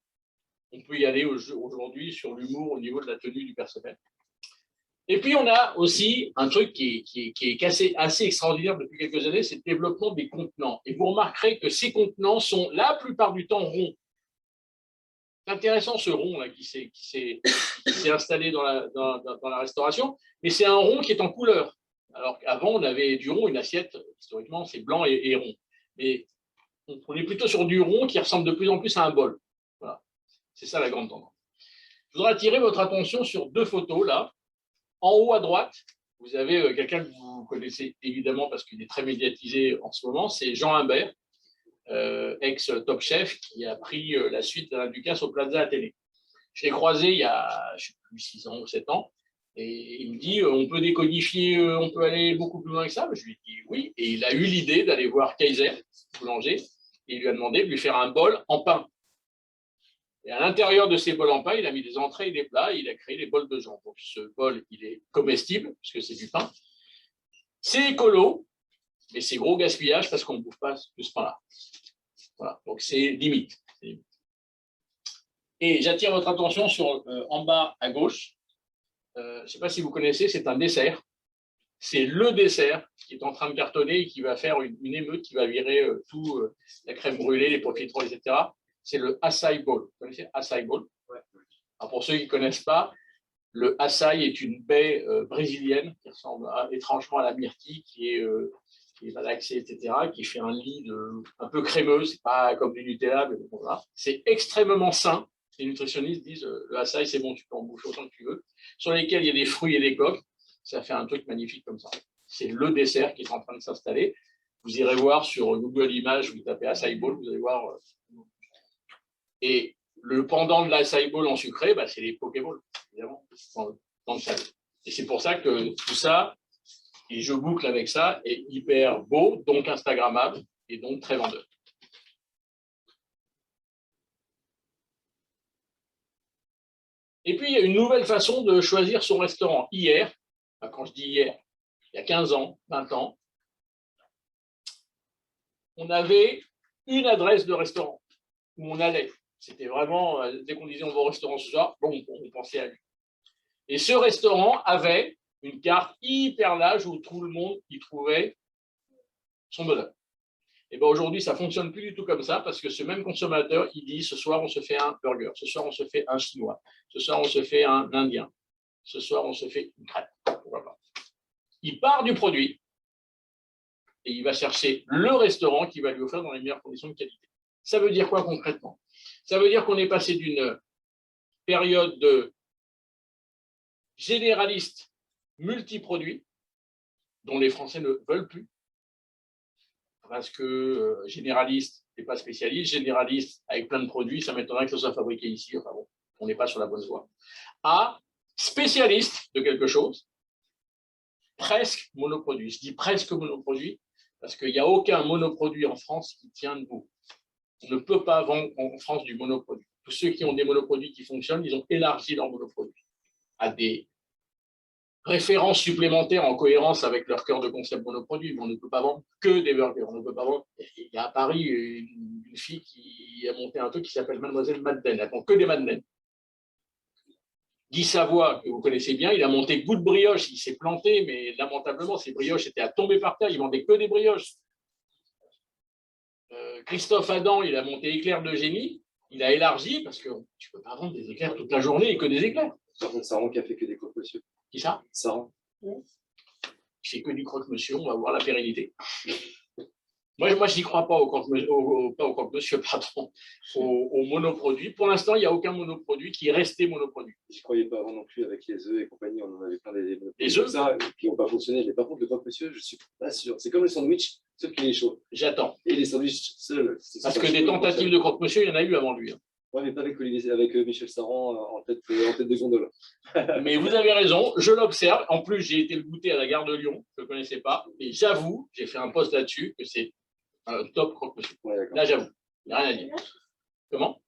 On peut y aller aujourd'hui sur l'humour au niveau de la tenue du personnel. Et puis, on a aussi un truc qui est assez extraordinaire depuis quelques années, c'est le développement des contenants. Et vous remarquerez que ces contenants sont la plupart du temps ronds. C'est intéressant ce rond là qui s'est installé dans la restauration, mais c'est un rond qui est en couleur. Alors qu'avant, on avait du rond, une assiette, historiquement, c'est blanc et rond. Mais on est plutôt sur du rond qui ressemble de plus en plus à un bol. Voilà. C'est ça la grande tendance. Je voudrais attirer votre attention sur deux photos là. En haut à droite, vous avez quelqu'un que vous connaissez évidemment parce qu'il est très médiatisé en ce moment, c'est Jean Humbert, ex-Top Chef, qui a pris la suite d'Alain Ducasse au Plaza Athénée. Je l'ai croisé il y a, je ne sais plus, 6 ans ou 7 ans, et il me dit on peut décodifier, on peut aller beaucoup plus loin que ça. Je lui ai dit oui, et il a eu l'idée d'aller voir Kaiser, boulanger, et il lui a demandé de lui faire un bol en pain. Et à l'intérieur de ces bols en pain, il a mis des entrées et des plats, et il a créé les bols de jambon. Donc ce bol, il est comestible, puisque c'est du pain. C'est écolo, mais c'est gros gaspillage parce qu'on ne bouffe pas de ce pain-là. Voilà, donc c'est limite. Et j'attire votre attention sur en bas à gauche. Je ne sais pas si vous connaissez, c'est un dessert. C'est le dessert qui est en train de cartonner et qui va faire une émeute, qui va virer tout, la crème brûlée, les profiteroles, etc. C'est le açaï bowl. Vous connaissez açaï bowl? Ouais. Alors pour ceux qui ne connaissent pas, le açaï est une baie brésilienne qui ressemble étrangement à la myrtille, qui est malaxée, etc., qui fait un lit un peu crémeux. Ce n'est pas comme du Nutella, mais bon, voilà. C'est extrêmement sain. Les nutritionnistes disent le açaï, c'est bon, tu peux en bouffer autant que tu veux. Sur lesquels il y a des fruits et des coques. Ça fait un truc magnifique comme ça. C'est le dessert qui est en train de s'installer. Vous irez voir sur Google Images, vous tapez açaï bowl, vous allez voir. Et le pendant de l'acai bowl en sucré, bah, c'est les Pokéballs, évidemment, dans le salé. Et c'est pour ça que tout ça, et je boucle avec ça, est hyper beau, donc Instagrammable, et donc très vendeur. Et puis, il y a une nouvelle façon de choisir son restaurant. Hier, quand je dis hier, il y a 15 ans, 20 ans, on avait une adresse de restaurant où on allait. C'était vraiment, dès qu'on disait on va au restaurant ce soir, bon, on pensait à lui. Et ce restaurant avait une carte hyper large où tout le monde y trouvait son bonheur. Et bien aujourd'hui, ça ne fonctionne plus du tout comme ça parce que ce même consommateur, il dit ce soir, on se fait un burger, ce soir, on se fait un chinois, ce soir, on se fait un indien, ce soir, on se fait une crêpe. Voilà. Il part du produit et il va chercher le restaurant qui va lui offrir dans les meilleures conditions de qualité. Ça veut dire quoi concrètement? Ça veut dire qu'on est passé d'une période de généraliste multiproduits dont les Français ne veulent plus parce que généraliste n'est pas spécialiste, généraliste avec plein de produits, ça m'étonnerait que ce soit fabriqué ici, enfin bon, on n'est pas sur la bonne voie, à spécialiste de quelque chose, presque monoproduit. Je dis presque monoproduit parce qu'il n'y a aucun monoproduit en France qui tient debout. On ne peut pas vendre en France du monoproduit. Tous ceux qui ont des monoproduits qui fonctionnent, ils ont élargi leurs monoproduits à des références supplémentaires en cohérence avec leur cœur de concept monoproduit. Mais on ne peut pas vendre que des burgers. On ne peut pas vendre. Il y a à Paris une fille qui a monté un truc qui s'appelle Mademoiselle Madeleine. Elle vend que des madeleines. Guy Savoie, que vous connaissez bien, il a monté Goût de brioche. Il s'est planté, mais lamentablement, ses brioches étaient à tomber par terre. Il vendait que des brioches. Christophe Adam, il a monté Éclair de génie. Il a élargi parce que tu ne peux pas vendre des éclairs toute la journée et que des éclairs. Par contre, Saran qui a fait que des croque-monsieur. Qui ça? Saran. Je fais que du croque-monsieur, on va voir la pérennité. Moi je n'y crois pas au croque-monsieur, pardon, au monoproduit. Pour l'instant, il n'y a aucun monoproduit qui est resté monoproduit. Je ne croyais pas avant non plus avec les œufs et compagnie, on en avait plein des les œufs ça, qui n'ont pas fonctionné. Mais par contre, le croque-monsieur, je ne suis pas sûr. C'est comme le sandwich, sauf qu'il est chaud. J'attends. Et les sandwichs seuls. Parce que des tentatives de croque-monsieur, il y en a eu avant lui. Oui, mais pas avec Michel Saran en tête de gondole. Mais vous avez raison, je l'observe. En plus, j'ai été le goûter à la gare de Lyon, je ne le connaissais pas. Et j'avoue, j'ai fait un post là-dessus, que c'est un top croque-monsieur. Ouais, là, j'avoue, il n'y a rien à dire. Comment?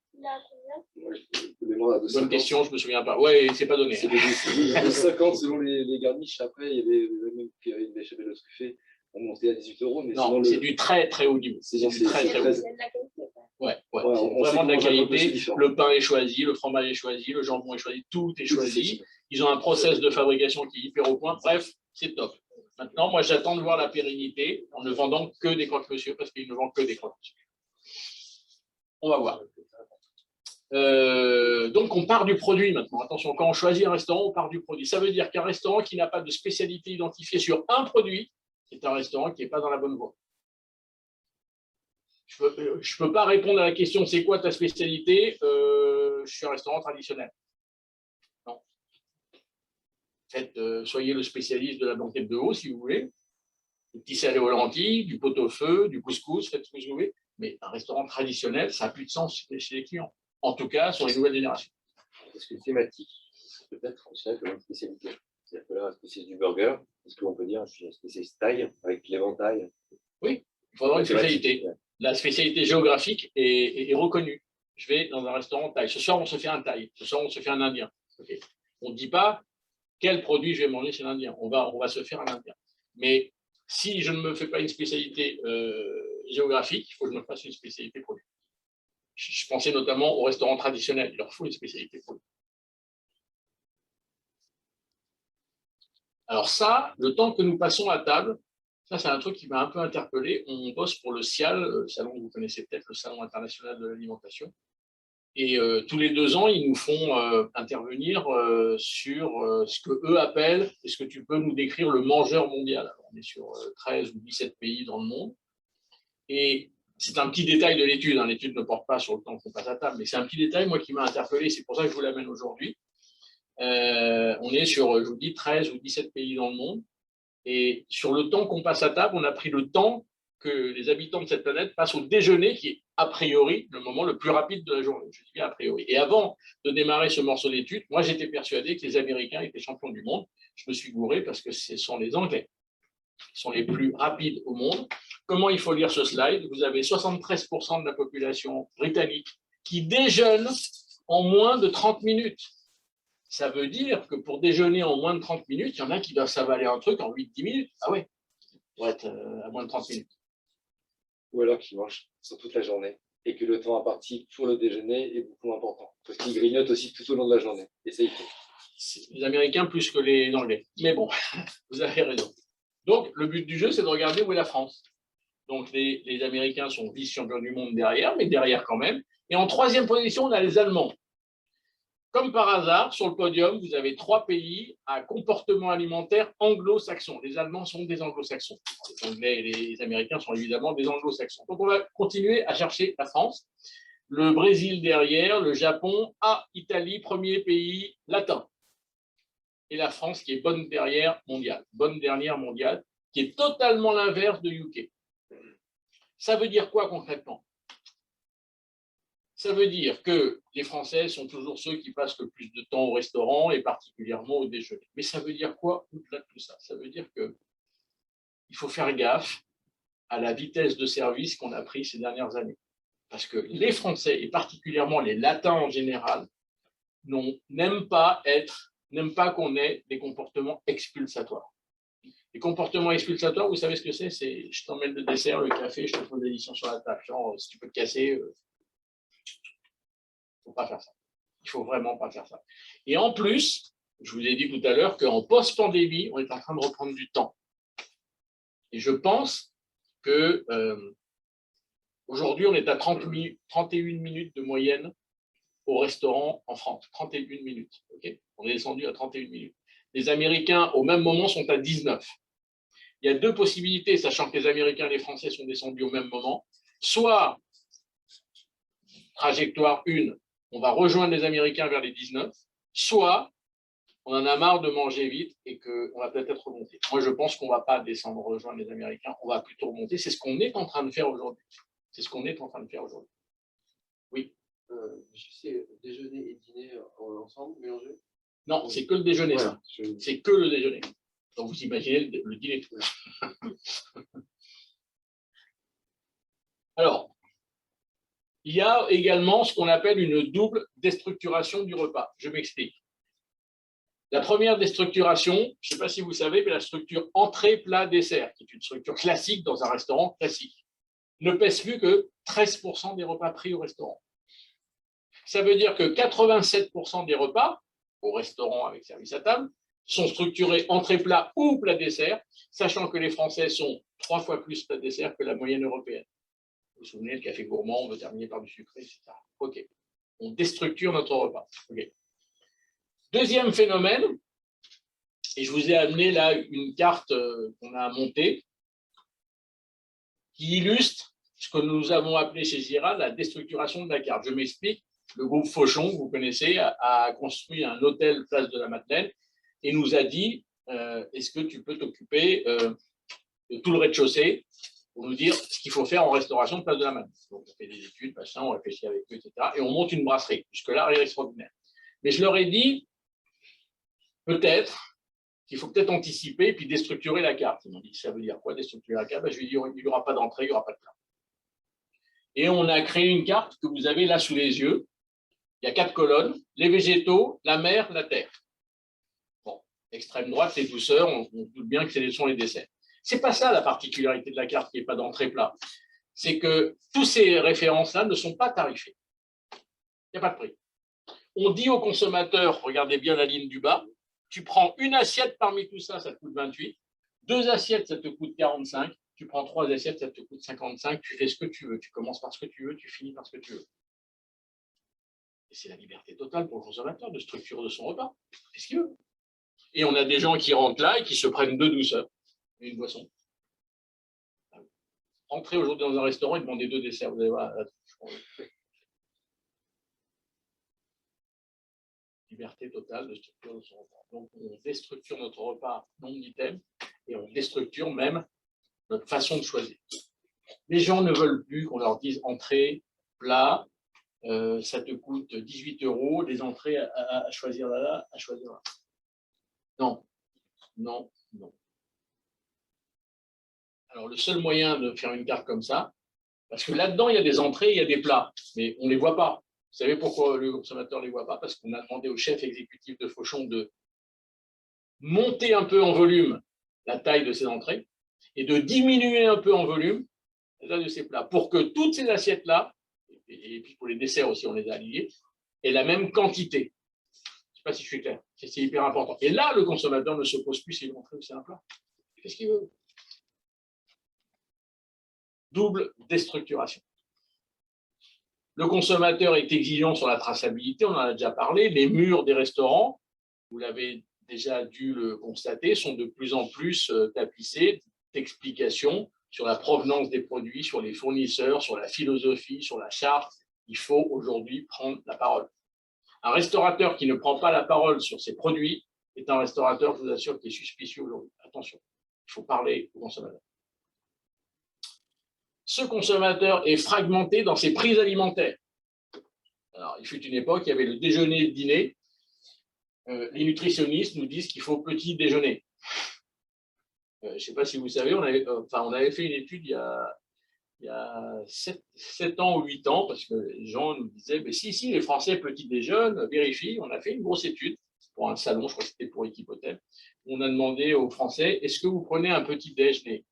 Bonne question, je ne me souviens pas. Oui, c'est pas donné. C'est de 50 selon les garniches. Après, il y avait même qui avait une béchamel truffée. On montait à 18 €. Mais non, c'est du très très haut niveau. C'est du très très haut niveau. Ouais, c'est vraiment de la qualité. Le pain est choisi, le fromage est choisi, le jambon est choisi, tout est choisi. Ils ont un process de fabrication qui est hyper au point. Bref, c'est top. Maintenant, moi, j'attends de voir la pérennité en ne vendant que des croque-monsieur parce qu'ils ne vendent que des croque-monsieur. On va voir. Donc, on part du produit maintenant. Attention, quand on choisit un restaurant, on part du produit. Ça veut dire qu'un restaurant qui n'a pas de spécialité identifiée sur un produit, c'est un restaurant qui n'est pas dans la bonne voie. Je ne peux pas répondre à la question « c'est quoi ta spécialité ?» Je suis un restaurant traditionnel. Non. Soyez le spécialiste de la blanquette de veau, si vous voulez, du petit salé aux lentilles, du pot-au-feu, du couscous, faites ce que vous voulez. Mais un restaurant traditionnel, ça n'a plus de sens chez les clients. En tout cas, sur les nouvelles générations. Est-ce que thématique, peut-être, on dirait comme une spécialité? C'est-à-dire que là, un spécialiste du burger, est-ce qu'on peut dire, je suis un spécialiste taille, avec l'éventail? Oui, il faut avoir une spécialité. La spécialité géographique est reconnue. Je vais dans un restaurant thaï. Ce soir, on se fait un thaï. Ce soir, on se fait un indien. Okay. On ne dit pas quel produit je vais manger chez l'indien. On va se faire un indien. Mais si je ne me fais pas une spécialité géographique, il faut que je me fasse une spécialité produit. Je pensais notamment aux restaurants traditionnels. Il leur faut une spécialité produit. Alors ça, le temps que nous passons à table, ça c'est un truc qui m'a un peu interpellé. On bosse pour le SIAL, le salon que vous connaissez peut-être, le Salon international de l'alimentation. Et tous les 2 ans, ils nous font intervenir sur ce qu'eux appellent, est-ce que tu peux nous décrire le mangeur mondial? Alors, on est sur 13 ou 17 pays dans le monde. Et c'est un petit détail de l'étude. L'étude ne porte pas sur le temps qu'on passe à table, mais c'est un petit détail, moi, qui m'a interpellé. C'est pour ça que je vous l'amène aujourd'hui. On est sur, je vous dis, 13 ou 17 pays dans le monde. Et sur le temps qu'on passe à table, on a pris le temps que les habitants de cette planète passent au déjeuner, qui est a priori le moment le plus rapide de la journée. Je dis bien a priori. Et avant de démarrer ce morceau d'étude, moi j'étais persuadé que les Américains étaient champions du monde. Je me suis gouré parce que ce sont les Anglais qui sont les plus rapides au monde. Comment il faut lire ce slide? Vous avez 73% de la population britannique qui déjeune en moins de 30 minutes. Ça veut dire que pour déjeuner en moins de 30 minutes, il y en a qui doivent s'avaler un truc en 8-10 minutes. Ah ouais, pour être à moins de 30 minutes. Ou alors qu'ils mangent sur toute la journée et que le temps imparti pour le déjeuner est beaucoup important. Parce qu'ils grignotent aussi tout au long de la journée. Et ça, il faut. Les Américains plus que les Anglais. Mais bon, vous avez raison. Donc, le but du jeu, c'est de regarder où est la France. Donc, les Américains sont vice-champions du monde derrière, mais derrière quand même. Et en 3e position, on a les Allemands. Comme par hasard, sur le podium, vous avez 3 pays à comportement alimentaire anglo-saxon. Les Allemands sont des anglo-saxons. Les Anglais et les Américains sont évidemment des anglo-saxons. Donc, on va continuer à chercher la France. Le Brésil derrière, le Japon, Italie, premier pays latin. Et la France qui est bonne dernière mondiale, qui est totalement l'inverse de UK. Ça veut dire quoi concrètement? Ça veut dire que les Français sont toujours ceux qui passent le plus de temps au restaurant et particulièrement au déjeuner. Mais ça veut dire quoi au-delà de tout ça? Ça veut dire qu'il faut faire gaffe à la vitesse de service qu'on a pris ces dernières années. Parce que les Français, et particulièrement les Latins en général, n'aiment pas qu'on ait des comportements expulsatoires. Les comportements expulsatoires, vous savez ce que c'est? C'est je t'emmène le dessert, le café, je te pose l'édition sur la table. Genre, si tu peux te casser, il ne faut pas faire ça. Il ne faut vraiment pas faire ça. Et en plus, je vous ai dit tout à l'heure qu'en post-pandémie, on est en train de reprendre du temps. Et je pense que aujourd'hui, on est à 31 minutes de moyenne au restaurant en France. 31 minutes. Okay, on est descendu à 31 minutes. Les Américains, au même moment, sont à 19. Il y a 2 possibilités, sachant que les Américains et les Français sont descendus au même moment. Soit, trajectoire 1, on va rejoindre les Américains vers les 19, soit on en a marre de manger vite et qu'on va peut-être remonter. Moi, je pense qu'on ne va pas descendre, rejoindre les Américains, on va plutôt remonter. C'est ce qu'on est en train de faire aujourd'hui. C'est ce qu'on est en train de faire aujourd'hui. Oui. Je sais, déjeuner et dîner ensemble, mélangés? Non, c'est que le déjeuner, ouais, ça. C'est que le déjeuner. Donc, vous imaginez le dîner. Alors, il y a également ce qu'on appelle une double déstructuration du repas. Je m'explique. La première déstructuration, je ne sais pas si vous savez, mais la structure entrée, plat, dessert, qui est une structure classique dans un restaurant classique, ne pèse plus que 13% des repas pris au restaurant. Ça veut dire que 87% des repas au restaurant avec service à table sont structurés entrée plat ou plat dessert, sachant que les Français sont 3 fois plus plat dessert que la moyenne européenne. Vous vous souvenez, le café gourmand, on veut terminer par du sucré, etc. OK. On déstructure notre repas. OK. Deuxième phénomène, et je vous ai amené là une carte qu'on a montée, qui illustre ce que nous avons appelé chez Zira la déstructuration de la carte. Je m'explique. Le groupe Fauchon, vous connaissez, a construit un hôtel place de la Madeleine et nous a dit est-ce que tu peux t'occuper de tout le rez-de-chaussée pour nous dire ce qu'il faut faire en restauration de Place de la Madeleine. Donc, on fait des études, machin, on réfléchit avec eux, etc. Et on monte une brasserie. Jusque-là, rien d'extraordinaire. Mais je leur ai dit, peut-être, qu'il faut peut-être anticiper et puis déstructurer la carte. Ils m'ont dit, ça veut dire quoi, déstructurer la carte? Ben, je lui ai dit, il n'y aura pas d'entrée, il n'y aura pas de plat. Et on a créé une carte que vous avez là sous les yeux. Il y a 4 colonnes, les végétaux, la mer, la terre. Bon, extrême droite, les douceurs, on doute bien que ce sont les desserts. C'est pas ça la particularité de la carte, qui n'est pas d'entrée plat. C'est que tous ces références-là ne sont pas tarifées. Il n'y a pas de prix. On dit aux consommateurs, regardez bien la ligne du bas, tu prends une assiette parmi tout ça, ça te coûte 28. 2 assiettes, ça te coûte 45. Tu prends 3 assiettes, ça te coûte 55. Tu fais ce que tu veux. Tu commences par ce que tu veux, tu finis par ce que tu veux. Et c'est la liberté totale pour le consommateur de structure de son repas. Qu'est-ce qu'il veut? Et on a des gens qui rentrent là et qui se prennent 2 douceurs et une boisson. Entrez aujourd'hui dans un restaurant et demandez 2 desserts. Vous allez voir. Liberté totale de structure de son repas. Donc, on déstructure notre repas nombre d'items et on déstructure même notre façon de choisir. Les gens ne veulent plus qu'on leur dise entrée, plat, ça te coûte 18 €, les entrées à choisir là, à choisir là. Non, non, non. Alors, le seul moyen de faire une carte comme ça, parce que là-dedans, il y a des entrées, il y a des plats, mais on ne les voit pas. Vous savez pourquoi le consommateur ne les voit pas? Parce qu'on a demandé au chef exécutif de Fauchon de monter un peu en volume la taille de ses entrées et de diminuer un peu en volume la taille de ses plats pour que toutes ces assiettes-là, et puis pour les desserts aussi, on les a alignés, aient la même quantité. Je ne sais pas si je suis clair. C'est hyper important. Et là, le consommateur ne se pose plus si c'est une entrée ou c'est un plat. Qu'est-ce qu'il veut? Double déstructuration. Le consommateur est exigeant sur la traçabilité, on en a déjà parlé. Les murs des restaurants, vous l'avez déjà dû le constater, sont de plus en plus tapissés d'explications sur la provenance des produits, sur les fournisseurs, sur la philosophie, sur la charte. Il faut aujourd'hui prendre la parole. Un restaurateur qui ne prend pas la parole sur ses produits est un restaurateur, je vous assure, qui est suspicieux aujourd'hui. Attention, il faut parler au consommateur. Ce consommateur est fragmenté dans ses prises alimentaires. Alors, il fut une époque, il y avait le déjeuner et le dîner. Les nutritionnistes nous disent qu'il faut petit déjeuner. Je ne sais pas si vous savez, on avait fait une étude il y a 7 ans ou 8 ans, parce que les gens nous disaient, mais si, les Français petit déjeunent, vérifie. On a fait une grosse étude pour un salon, je crois que c'était pour Equipotel. On a demandé aux Français, est-ce que vous prenez un petit déjeuner?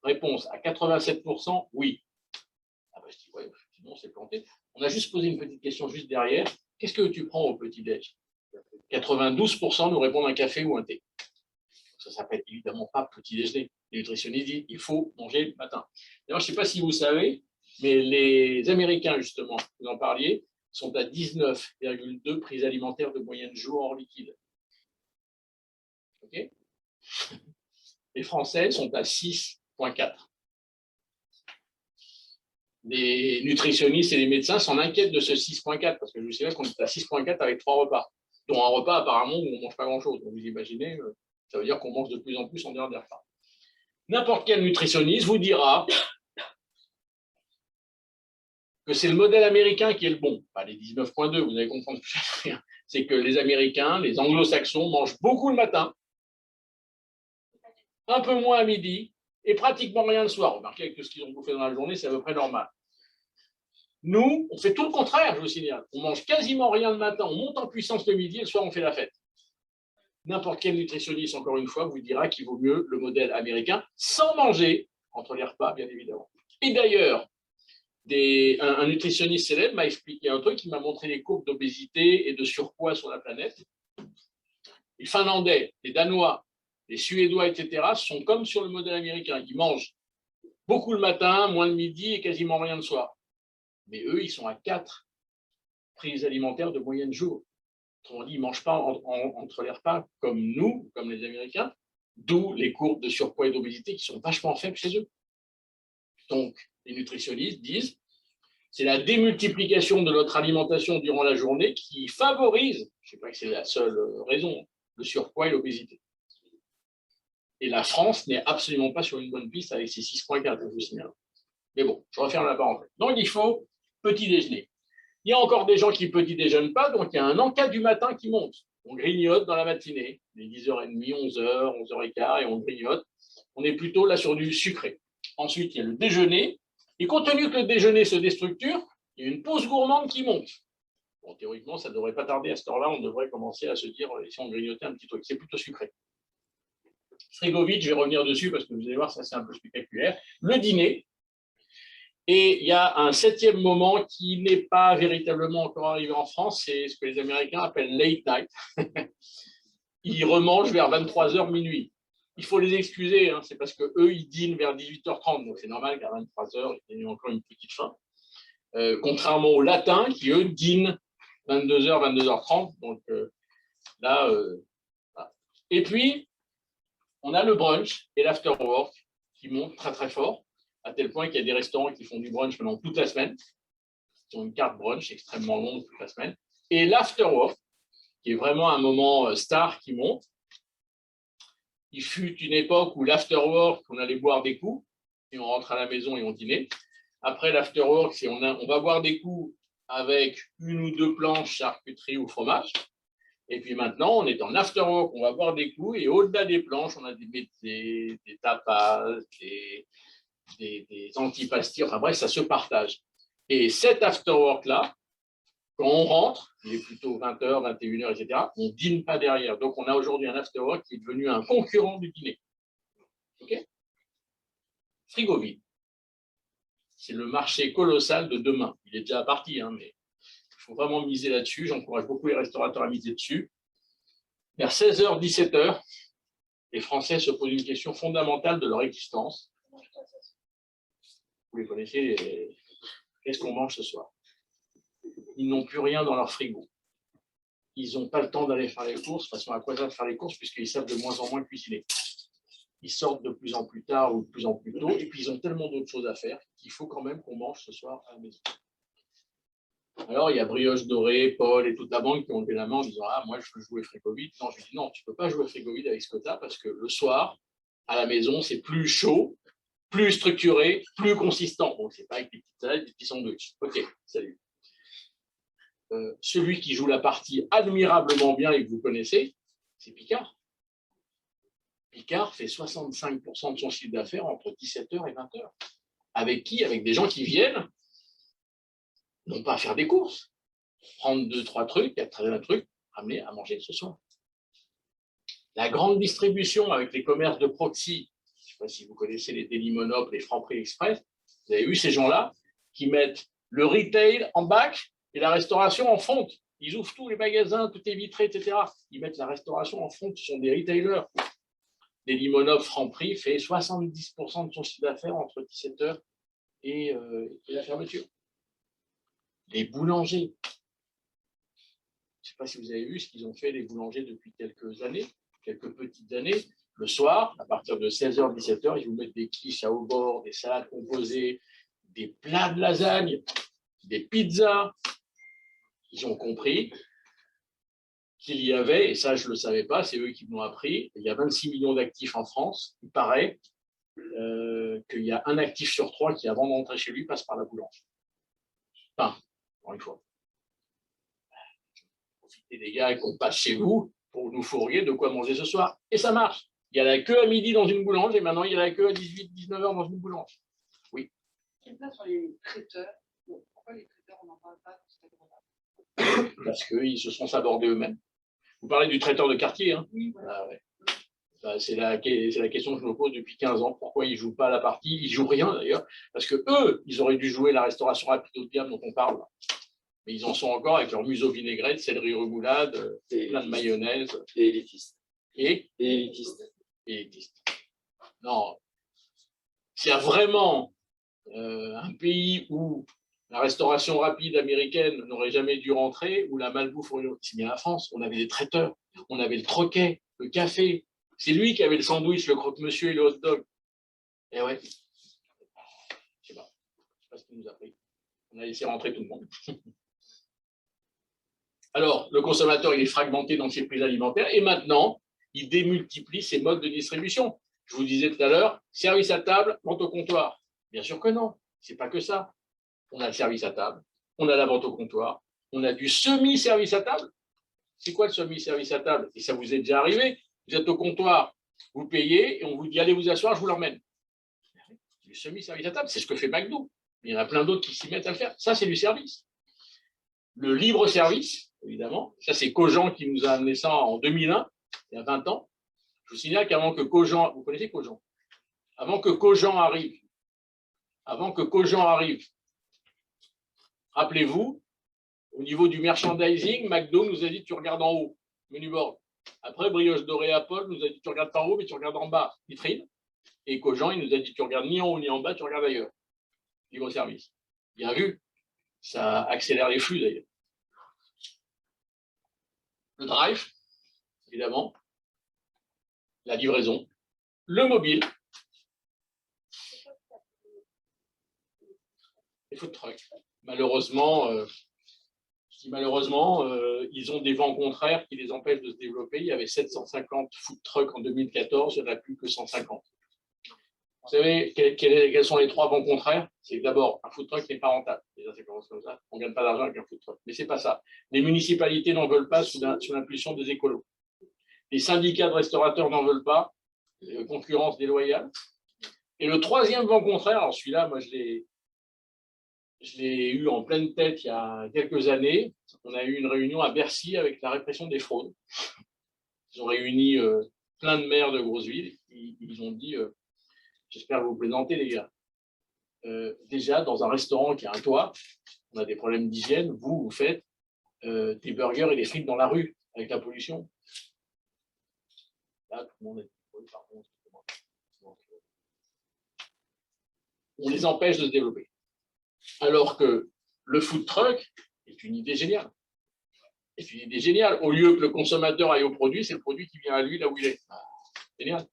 Réponse à 87%, oui. Ah ben, je dis, ouais, sinon c'est planté. On a juste posé une petite question juste derrière. Qu'est-ce que tu prends au petit-déj? 92% nous répondent un café ou un thé. Ça ne s'appelle évidemment pas petit-déjeuner. Les nutritionnistes disent il faut manger le matin. D'ailleurs, je ne sais pas si vous savez, mais les Américains, justement, vous en parliez, sont à 19,2 prises alimentaires de moyenne jour hors liquide. OK? Les Français sont à 6,4. Les nutritionnistes et les médecins s'en inquiètent de ce 6,4 parce que je vous sais qu'on est à 6,4 avec 3 repas, dont un repas apparemment où on ne mange pas grand-chose. Donc vous imaginez, ça veut dire qu'on mange de plus en plus en dehors des repas. N'importe quel nutritionniste vous dira que c'est le modèle américain qui est le bon. Pas les 19,2, vous allez comprendre. C'est que les Américains, les Anglo-Saxons mangent beaucoup le matin, un peu moins à midi, et pratiquement rien le soir. Remarquez, avec tout ce qu'ils ont bouffé dans la journée, c'est à peu près normal. Nous, on fait tout le contraire, je vous signale. On mange quasiment rien le matin, on monte en puissance le midi, et le soir, on fait la fête. N'importe quel nutritionniste, encore une fois, vous dira qu'il vaut mieux le modèle américain, sans manger, entre les repas, bien évidemment. Et d'ailleurs, un nutritionniste célèbre m'a expliqué un truc, il m'a montré les courbes d'obésité et de surpoids sur la planète. Les Finlandais, les Danois, les Suédois, etc., sont comme sur le modèle américain. Ils mangent beaucoup le matin, moins le midi et quasiment rien le soir. Mais eux, ils sont à 4 prises alimentaires de moyenne jour. Autrement dit, ils ne mangent pas entre les repas comme nous, comme les Américains, d'où les courbes de surpoids et d'obésité qui sont vachement faibles chez eux. Donc, les nutritionnistes disent c'est la démultiplication de notre alimentation durant la journée qui favorise, je ne sais pas que c'est la seule raison, le surpoids et l'obésité. Et la France n'est absolument pas sur une bonne piste avec ses 6,4, je vous signale. Mais bon, je referme la parenthèse. Donc, il faut petit déjeuner. Il y a encore des gens qui ne petit déjeunent pas, donc il y a un encas du matin qui monte. On grignote dans la matinée, les 10h30, 11h, 11h15, et on grignote. On est plutôt là sur du sucré. Ensuite, il y a le déjeuner. Et compte tenu que le déjeuner se déstructure, il y a une pause gourmande qui monte. Bon, théoriquement, ça ne devrait pas tarder à cette heure-là. On devrait commencer à se dire si on grignotait un petit truc. C'est plutôt sucré. Frigo vide, je vais revenir dessus parce que vous allez voir, ça c'est un peu spectaculaire. Le dîner. Et il y a un 7e moment qui n'est pas véritablement encore arrivé en France, c'est ce que les Américains appellent late night. Ils remangent vers 23h minuit. Il faut les excuser, hein, c'est parce qu'eux, ils dînent vers 18h30, donc c'est normal qu'à 23h, il y ait encore une petite faim. Contrairement aux latins qui, eux, dînent 22h, 22h30. Donc là, voilà. Et puis, on a le brunch et l'afterwork qui montent très très fort, à tel point qu'il y a des restaurants qui font du brunch pendant toute la semaine. Ils ont une carte brunch extrêmement longue toute la semaine. Et l'afterwork, qui est vraiment un moment star qui monte. Il fut une époque où l'afterwork, on allait boire des coups, et on rentre à la maison et on dînait. Après l'afterwork, c'est on va boire des coups avec une ou deux planches charcuterie ou fromage. Et puis maintenant, on est en afterwork, on va boire des coups, et au-delà des planches, on a des métiers, des tapas, des antipastilles, enfin bref, ça se partage. Et cet afterwork-là, quand on rentre, il est plutôt 20h, 21h, etc., on ne dîne pas derrière. Donc, on a aujourd'hui un afterwork qui est devenu un concurrent du dîner. OK ? Frigo vide. C'est le marché colossal de demain. Il est déjà parti, hein, mais il faut vraiment miser là-dessus. J'encourage beaucoup les restaurateurs à miser dessus. Vers 16h, 17h, les Français se posent une question fondamentale de leur existence. Vous les connaissez, qu'est-ce qu'on mange ce soir ? Ils n'ont plus rien dans leur frigo. Ils n'ont pas le temps d'aller faire les courses. De toute façon, à quoi ça faire les courses puisqu'ils savent de moins en moins cuisiner. Ils sortent de plus en plus tard ou de plus en plus tôt. Et puis, ils ont tellement d'autres choses à faire qu'il faut quand même qu'on mange ce soir à la maison. Alors, il y a Brioche Dorée, Paul et toute la bande qui ont levé la main en disant « Ah, moi, je veux jouer frigo vide. » Non, je lui dis « Non, tu ne peux pas jouer frigo vide avec ce que tu as parce que le soir, à la maison, c'est plus chaud, plus structuré, plus consistant. Donc, ce n'est pas avec des petites salades, des petits sandwichs. OK, salut. Celui qui joue la partie admirablement bien et que vous connaissez, c'est Picard. Picard fait 65% de son chiffre d'affaires entre 17h et 20h. Avec qui ? Avec des gens qui viennent, non pas à faire des courses, prendre 2-3 trucs, un truc, ramener à manger ce soir. La grande distribution avec les commerces de proxy, je ne sais pas si vous connaissez les Dailymonop, les Franprix Express, vous avez vu ces gens-là qui mettent le retail en bac et la restauration en fonte. Ils ouvrent tous les magasins, tout est vitré, etc. Ils mettent la restauration en fonte, ce sont des retailers. Dailymonop Franprix fait 70% de son chiffre d'affaires entre 17h et la fermeture. Les boulangers. Je ne sais pas si vous avez vu ce qu'ils ont fait, les boulangers, depuis quelques années, quelques petites années. Le soir, à partir de 16h, 17h, ils vous mettent des quiches à au bord, des salades composées, des plats de lasagne, des pizzas. Ils ont compris qu'il y avait, et ça je ne le savais pas, c'est eux qui me l'ont appris, il y a 26 millions d'actifs en France. Il paraît qu'il y a un actif sur 3 qui, avant d'entrer chez lui, passe par la boulangerie. Enfin, encore une fois. Profitez des gars qu'on passe chez vous pour nous fourguer de quoi manger ce soir. Et ça marche. Il y a la queue à midi dans une boulange et maintenant il y a la queue à 18-19h dans une boulange. Oui. Quelle place sur les traiteurs ? Pourquoi les traiteurs, on n'en parle pas ? Parce qu'ils se sont sabordés eux-mêmes. Vous parlez du traiteur de quartier, hein ? Oui, voilà. Ah, ouais. C'est la question que je me pose depuis 15 ans. Pourquoi ils ne jouent pas la partie ? Ils ne jouent rien d'ailleurs. Parce que eux, ils auraient dû jouer la restauration rapide haut de gamme dont on parle. Mais ils en sont encore avec leur museau vinaigrette, céleri remoulade, plein de mayonnaise. Et élitiste. Et élitiste. Élitiste. Non. S'il y a vraiment un pays où la restauration rapide américaine n'aurait jamais dû rentrer, où la malbouffe, c'est bien la France. On avait des traiteurs, on avait le troquet, le café. C'est lui qui avait le sandwich, le croque-monsieur et le hot dog. Et ouais. Je sais pas ce qu'il nous a pris. On a laissé rentrer tout le monde. Alors, le consommateur, il est fragmenté dans ses prix alimentaires et maintenant, il démultiplie ses modes de distribution. Je vous disais tout à l'heure, service à table, vente au comptoir. Bien sûr que non, c'est pas que ça. On a le service à table, on a la vente au comptoir, on a du semi-service à table. C'est quoi le semi-service à table? Et ça vous est déjà arrivé, vous êtes au comptoir, vous payez et on vous dit allez vous asseoir, je vous l'emmène. Du semi-service à table, c'est ce que fait McDo. Il y en a plein d'autres qui s'y mettent à le faire. Ça, c'est du service. Le libre-service, évidemment, ça c'est Cogent qui nous a amené ça en 2001, il y a 20 ans. Je vous signale qu'avant que Cogent, vous connaissez Cogent? Avant que Cogent arrive, rappelez-vous, au niveau du merchandising, McDo nous a dit tu regardes en haut, menu board. Après, Brioche Dorée Apple nous a dit tu regardes par haut, mais tu regardes en bas, vitrine. Et Cogent, il nous a dit tu regardes ni en haut ni en bas, tu regardes ailleurs. Libre service. Bien vu, ça accélère les flux d'ailleurs. Le drive, évidemment, la livraison, le mobile, les food trucks. Malheureusement, ils ont des vents contraires qui les empêchent de se développer. Il y avait 750 food trucks en 2014, il n'y en a plus que 150. Vous savez quels sont les 3 vents contraires? C'est que d'abord, un food truck n'est pas rentable. Déjà, ça commence comme ça. On ne gagne pas d'argent avec un food truck. Mais ce n'est pas ça. Les municipalités n'en veulent pas sous l'impulsion des écolos. Les syndicats de restaurateurs n'en veulent pas. Concurrence déloyale. Et le 3e vent contraire, alors celui-là, moi, je l'ai eu en pleine tête il y a quelques années. On a eu une réunion à Bercy avec la répression des fraudes. Ils ont réuni plein de maires de grosses villes. Ils ont dit j'espère que vous plaisantez, les gars. Déjà, dans un restaurant qui a un toit, on a des problèmes d'hygiène. Vous faites des burgers et des frites dans la rue avec la pollution. Là, tout le monde est... Pardon. On les empêche de se développer. Alors que le food truck est une idée géniale. C'est une idée géniale. Au lieu que le consommateur aille au produit, c'est le produit qui vient à lui là où il est. Génial.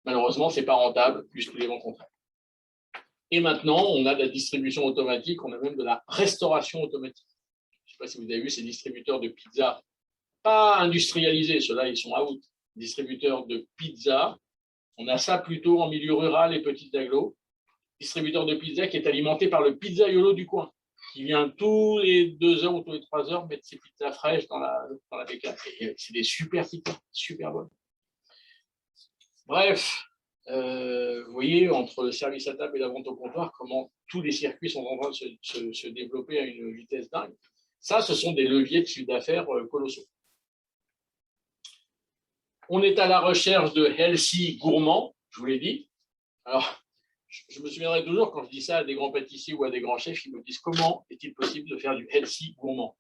Malheureusement, ce n'est pas rentable, puisque les vents contraires. Et maintenant, on a de la distribution automatique, on a même de la restauration automatique. Je ne sais pas si vous avez vu ces distributeurs de pizza, pas industrialisés, ceux-là, ils sont out. Distributeurs de pizza, on a ça plutôt en milieu rural et petites agglos. Distributeur de pizza qui est alimenté par le pizzaiolo du coin, qui vient tous les 2 heures ou tous les 3 heures mettre ses pizzas fraîches dans la bécane. C'est des super pizzas, super bonnes. Bref, vous voyez, entre le service à table et la vente au comptoir, comment tous les circuits sont en train de se développer à une vitesse dingue. Ça, ce sont des leviers de chiffre d'affaires colossaux. On est à la recherche de healthy gourmands, je vous l'ai dit. Alors, je me souviendrai toujours, quand je dis ça à des grands pâtissiers ou à des grands chefs, ils me disent comment est-il possible de faire du healthy gourmand?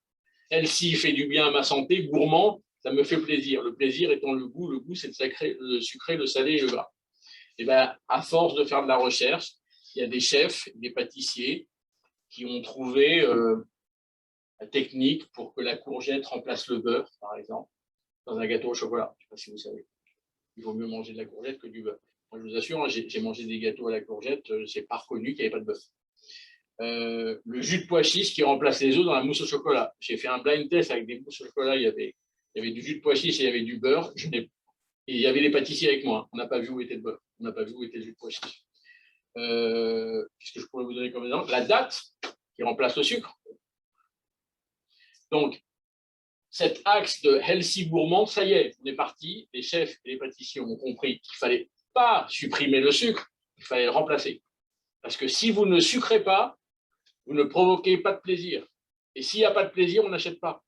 Healthy fait du bien à ma santé, gourmand, ça me fait plaisir. Le plaisir étant le goût c'est le sucré, le salé et le gras. Et bien, à force de faire de la recherche, il y a des chefs, des pâtissiers qui ont trouvé la technique pour que la courgette remplace le beurre, par exemple, dans un gâteau au chocolat. Je ne sais pas si vous savez. Il vaut mieux manger de la courgette que du beurre. Moi, je vous assure, j'ai mangé des gâteaux à la courgette, c'est pas reconnu qu'il n'y avait pas de beurre. Le jus de pois chiche qui remplace les œufs dans la mousse au chocolat. J'ai fait un blind test avec des mousses au chocolat, il y avait du jus de pois chiche et il y avait du beurre. Et il y avait des pâtissiers avec moi. On n'a pas vu où était le beurre. On n'a pas vu où était le jus de pois chiche. Qu'est-ce que je pourrais vous donner comme exemple? La date qui remplace le sucre. Donc, cet axe de healthy gourmand, ça y est, on est parti. Les chefs et les pâtissiers ont compris qu'il ne fallait pas supprimer le sucre, il fallait le remplacer. Parce que si vous ne sucrez pas, vous ne provoquez pas de plaisir. Et s'il n'y a pas de plaisir, on n'achète pas.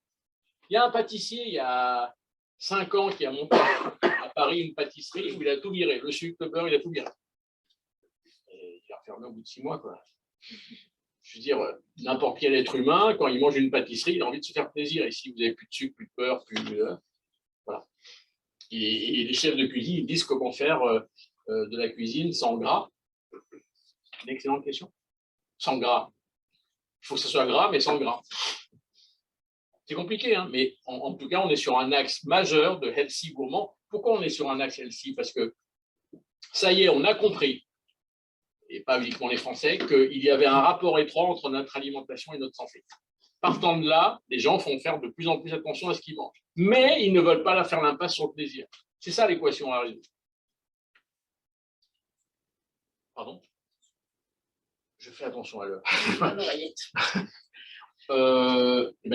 Il y a un pâtissier, il y a 5 ans, qui a monté à Paris une pâtisserie où il a tout viré. Le sucre, le beurre, il a tout viré. Et il a fermé au bout de 6 mois, quoi. Je veux dire, n'importe quel être humain, quand il mange une pâtisserie, il a envie de se faire plaisir. Et si vous n'avez plus de sucre, plus de beurre, plus de... voilà. Et les chefs de cuisine, ils disent comment faire de la cuisine sans gras. Une excellente question. Sans gras. Il faut que ce soit gras, mais sans gras. C'est compliqué, hein, mais en tout cas, on est sur un axe majeur de healthy gourmand. Pourquoi on est sur un axe healthy? Parce que ça y est, on a compris, et pas uniquement les Français, qu'il y avait un rapport étroit entre notre alimentation et notre santé. Partant de là, les gens font faire de plus en plus attention à ce qu'ils mangent. Mais ils ne veulent pas faire l'impasse sur le plaisir. C'est ça l'équation à résoudre. Pardon? Je fais attention à l'heure.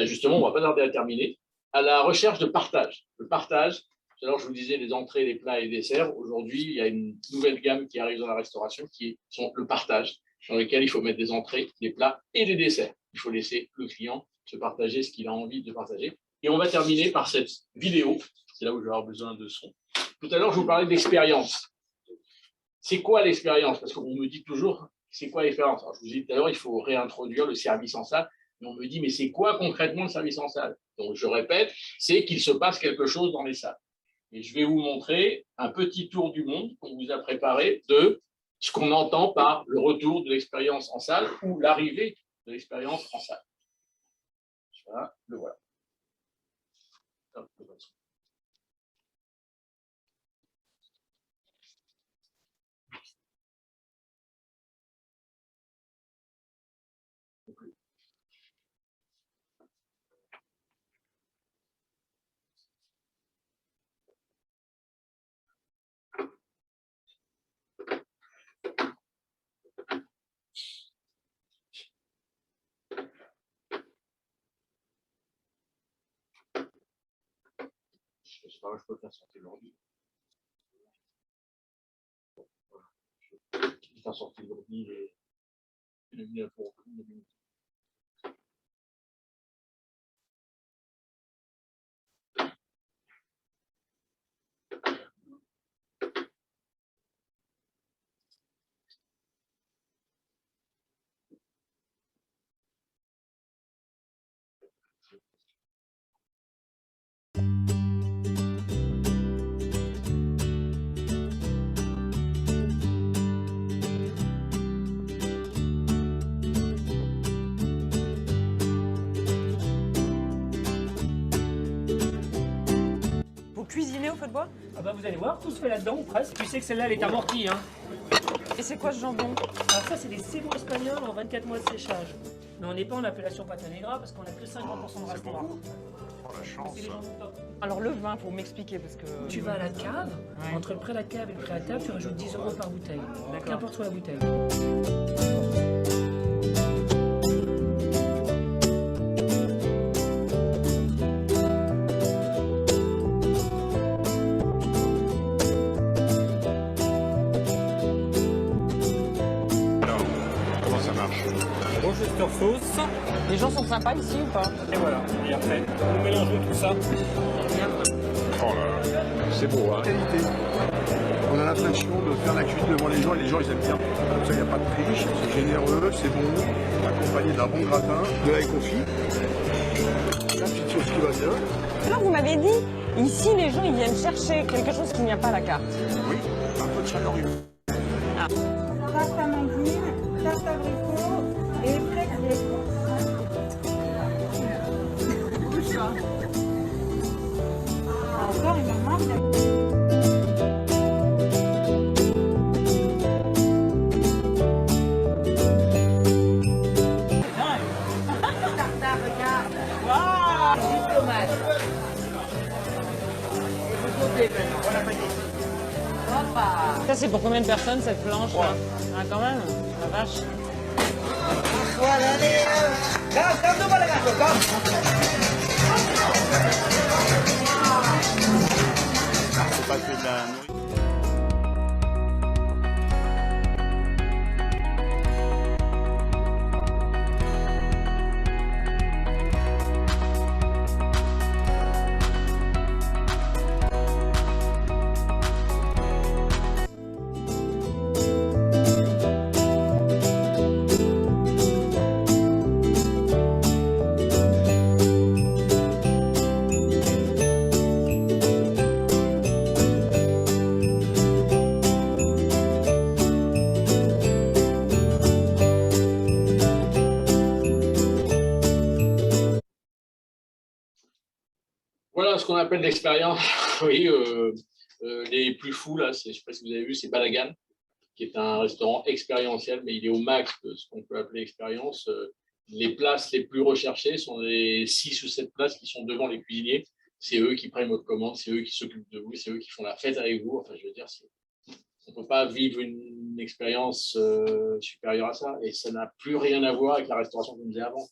Justement, on ne va pas tarder à terminer. À la recherche de partage. Le partage, alors je vous disais les entrées, les plats et les desserts. Aujourd'hui, il y a une nouvelle gamme qui arrive dans la restauration qui sont le partage, dans lequel il faut mettre des entrées, des plats et des desserts. Il faut laisser le client se partager ce qu'il a envie de partager. Et on va terminer par cette vidéo. C'est là où je vais avoir besoin de son. Tout à l'heure, je vous parlais d'expérience. C'est quoi l'expérience? Parce qu'on me dit toujours, c'est quoi l'expérience? Alors, je vous ai dit tout à l'heure, il faut réintroduire le service en salle. Mais on me dit, mais c'est quoi concrètement le service en salle? Donc, je répète, c'est qu'il se passe quelque chose dans les salles. Et je vais vous montrer un petit tour du monde qu'on vous a préparé de ce qu'on entend par le retour de l'expérience en salle ou l'arrivée de l'expérience en salle. Voilà, le voilà. Hop, le voilà. Je sais pas, je peux faire sortir l'ordi. Je vais faire sortir l'ordi et le mieux pour une minute. Cuisiner au feu de bois? Ah bah vous allez voir, tout se fait là-dedans, ou presque. Tu sais que celle-là, elle est amortie. Hein. Et c'est quoi ce jambon? Alors ça, c'est des célos espagnols en 24 mois de séchage. Mais on n'est pas en appellation pata negra parce qu'on a que 50% de race noire. C'est les jambons top. Alors le vin, faut m'expliquer parce que... Tu vas à la cave, entre le prêt à la cave et le prêt à table, tu rajoutes 10 € par bouteille. Qu'importe où la bouteille. Sauce. Les gens sont sympas ici ou pas? Et voilà, et après, nous mélangeons tout ça. Oh là, c'est beau, hein. Qualité. On a l'impression de faire la cuisine devant les gens et les gens ils aiment bien. Comme ça, il n'y a pas de triche, c'est généreux, c'est bon, accompagné d'un bon gratin, de l'ail confit, la petite sauce qui va bien. Là, vous m'avez dit, ici, les gens ils viennent chercher quelque chose qu'il n'y a pas à la carte. Oui, un peu de chaleur humaine. Tarte amandine, tarte abricot et frais abricot. Encore une maman. Tartare, regarde. Waouh, juste tomate. Et vous sautez maintenant, voilà pas dit. Ça, c'est pour combien de personnes cette planche là? Ah, quand même, la vache. C'est pas que de la nourriture. Voilà ce qu'on appelle l'expérience. Oui, les plus fous, là, je ne sais pas si vous avez vu, c'est Balagan, qui est un restaurant expérientiel, mais il est au max de ce qu'on peut appeler expérience. les places les plus recherchées sont les 6 ou 7 places qui sont devant les cuisiniers. C'est eux qui prennent votre commande, c'est eux qui s'occupent de vous, c'est eux qui font la fête avec vous. Enfin, je veux dire, on ne peut pas vivre une expérience supérieure à ça. Et ça n'a plus rien à voir avec la restauration qu'on faisait avant.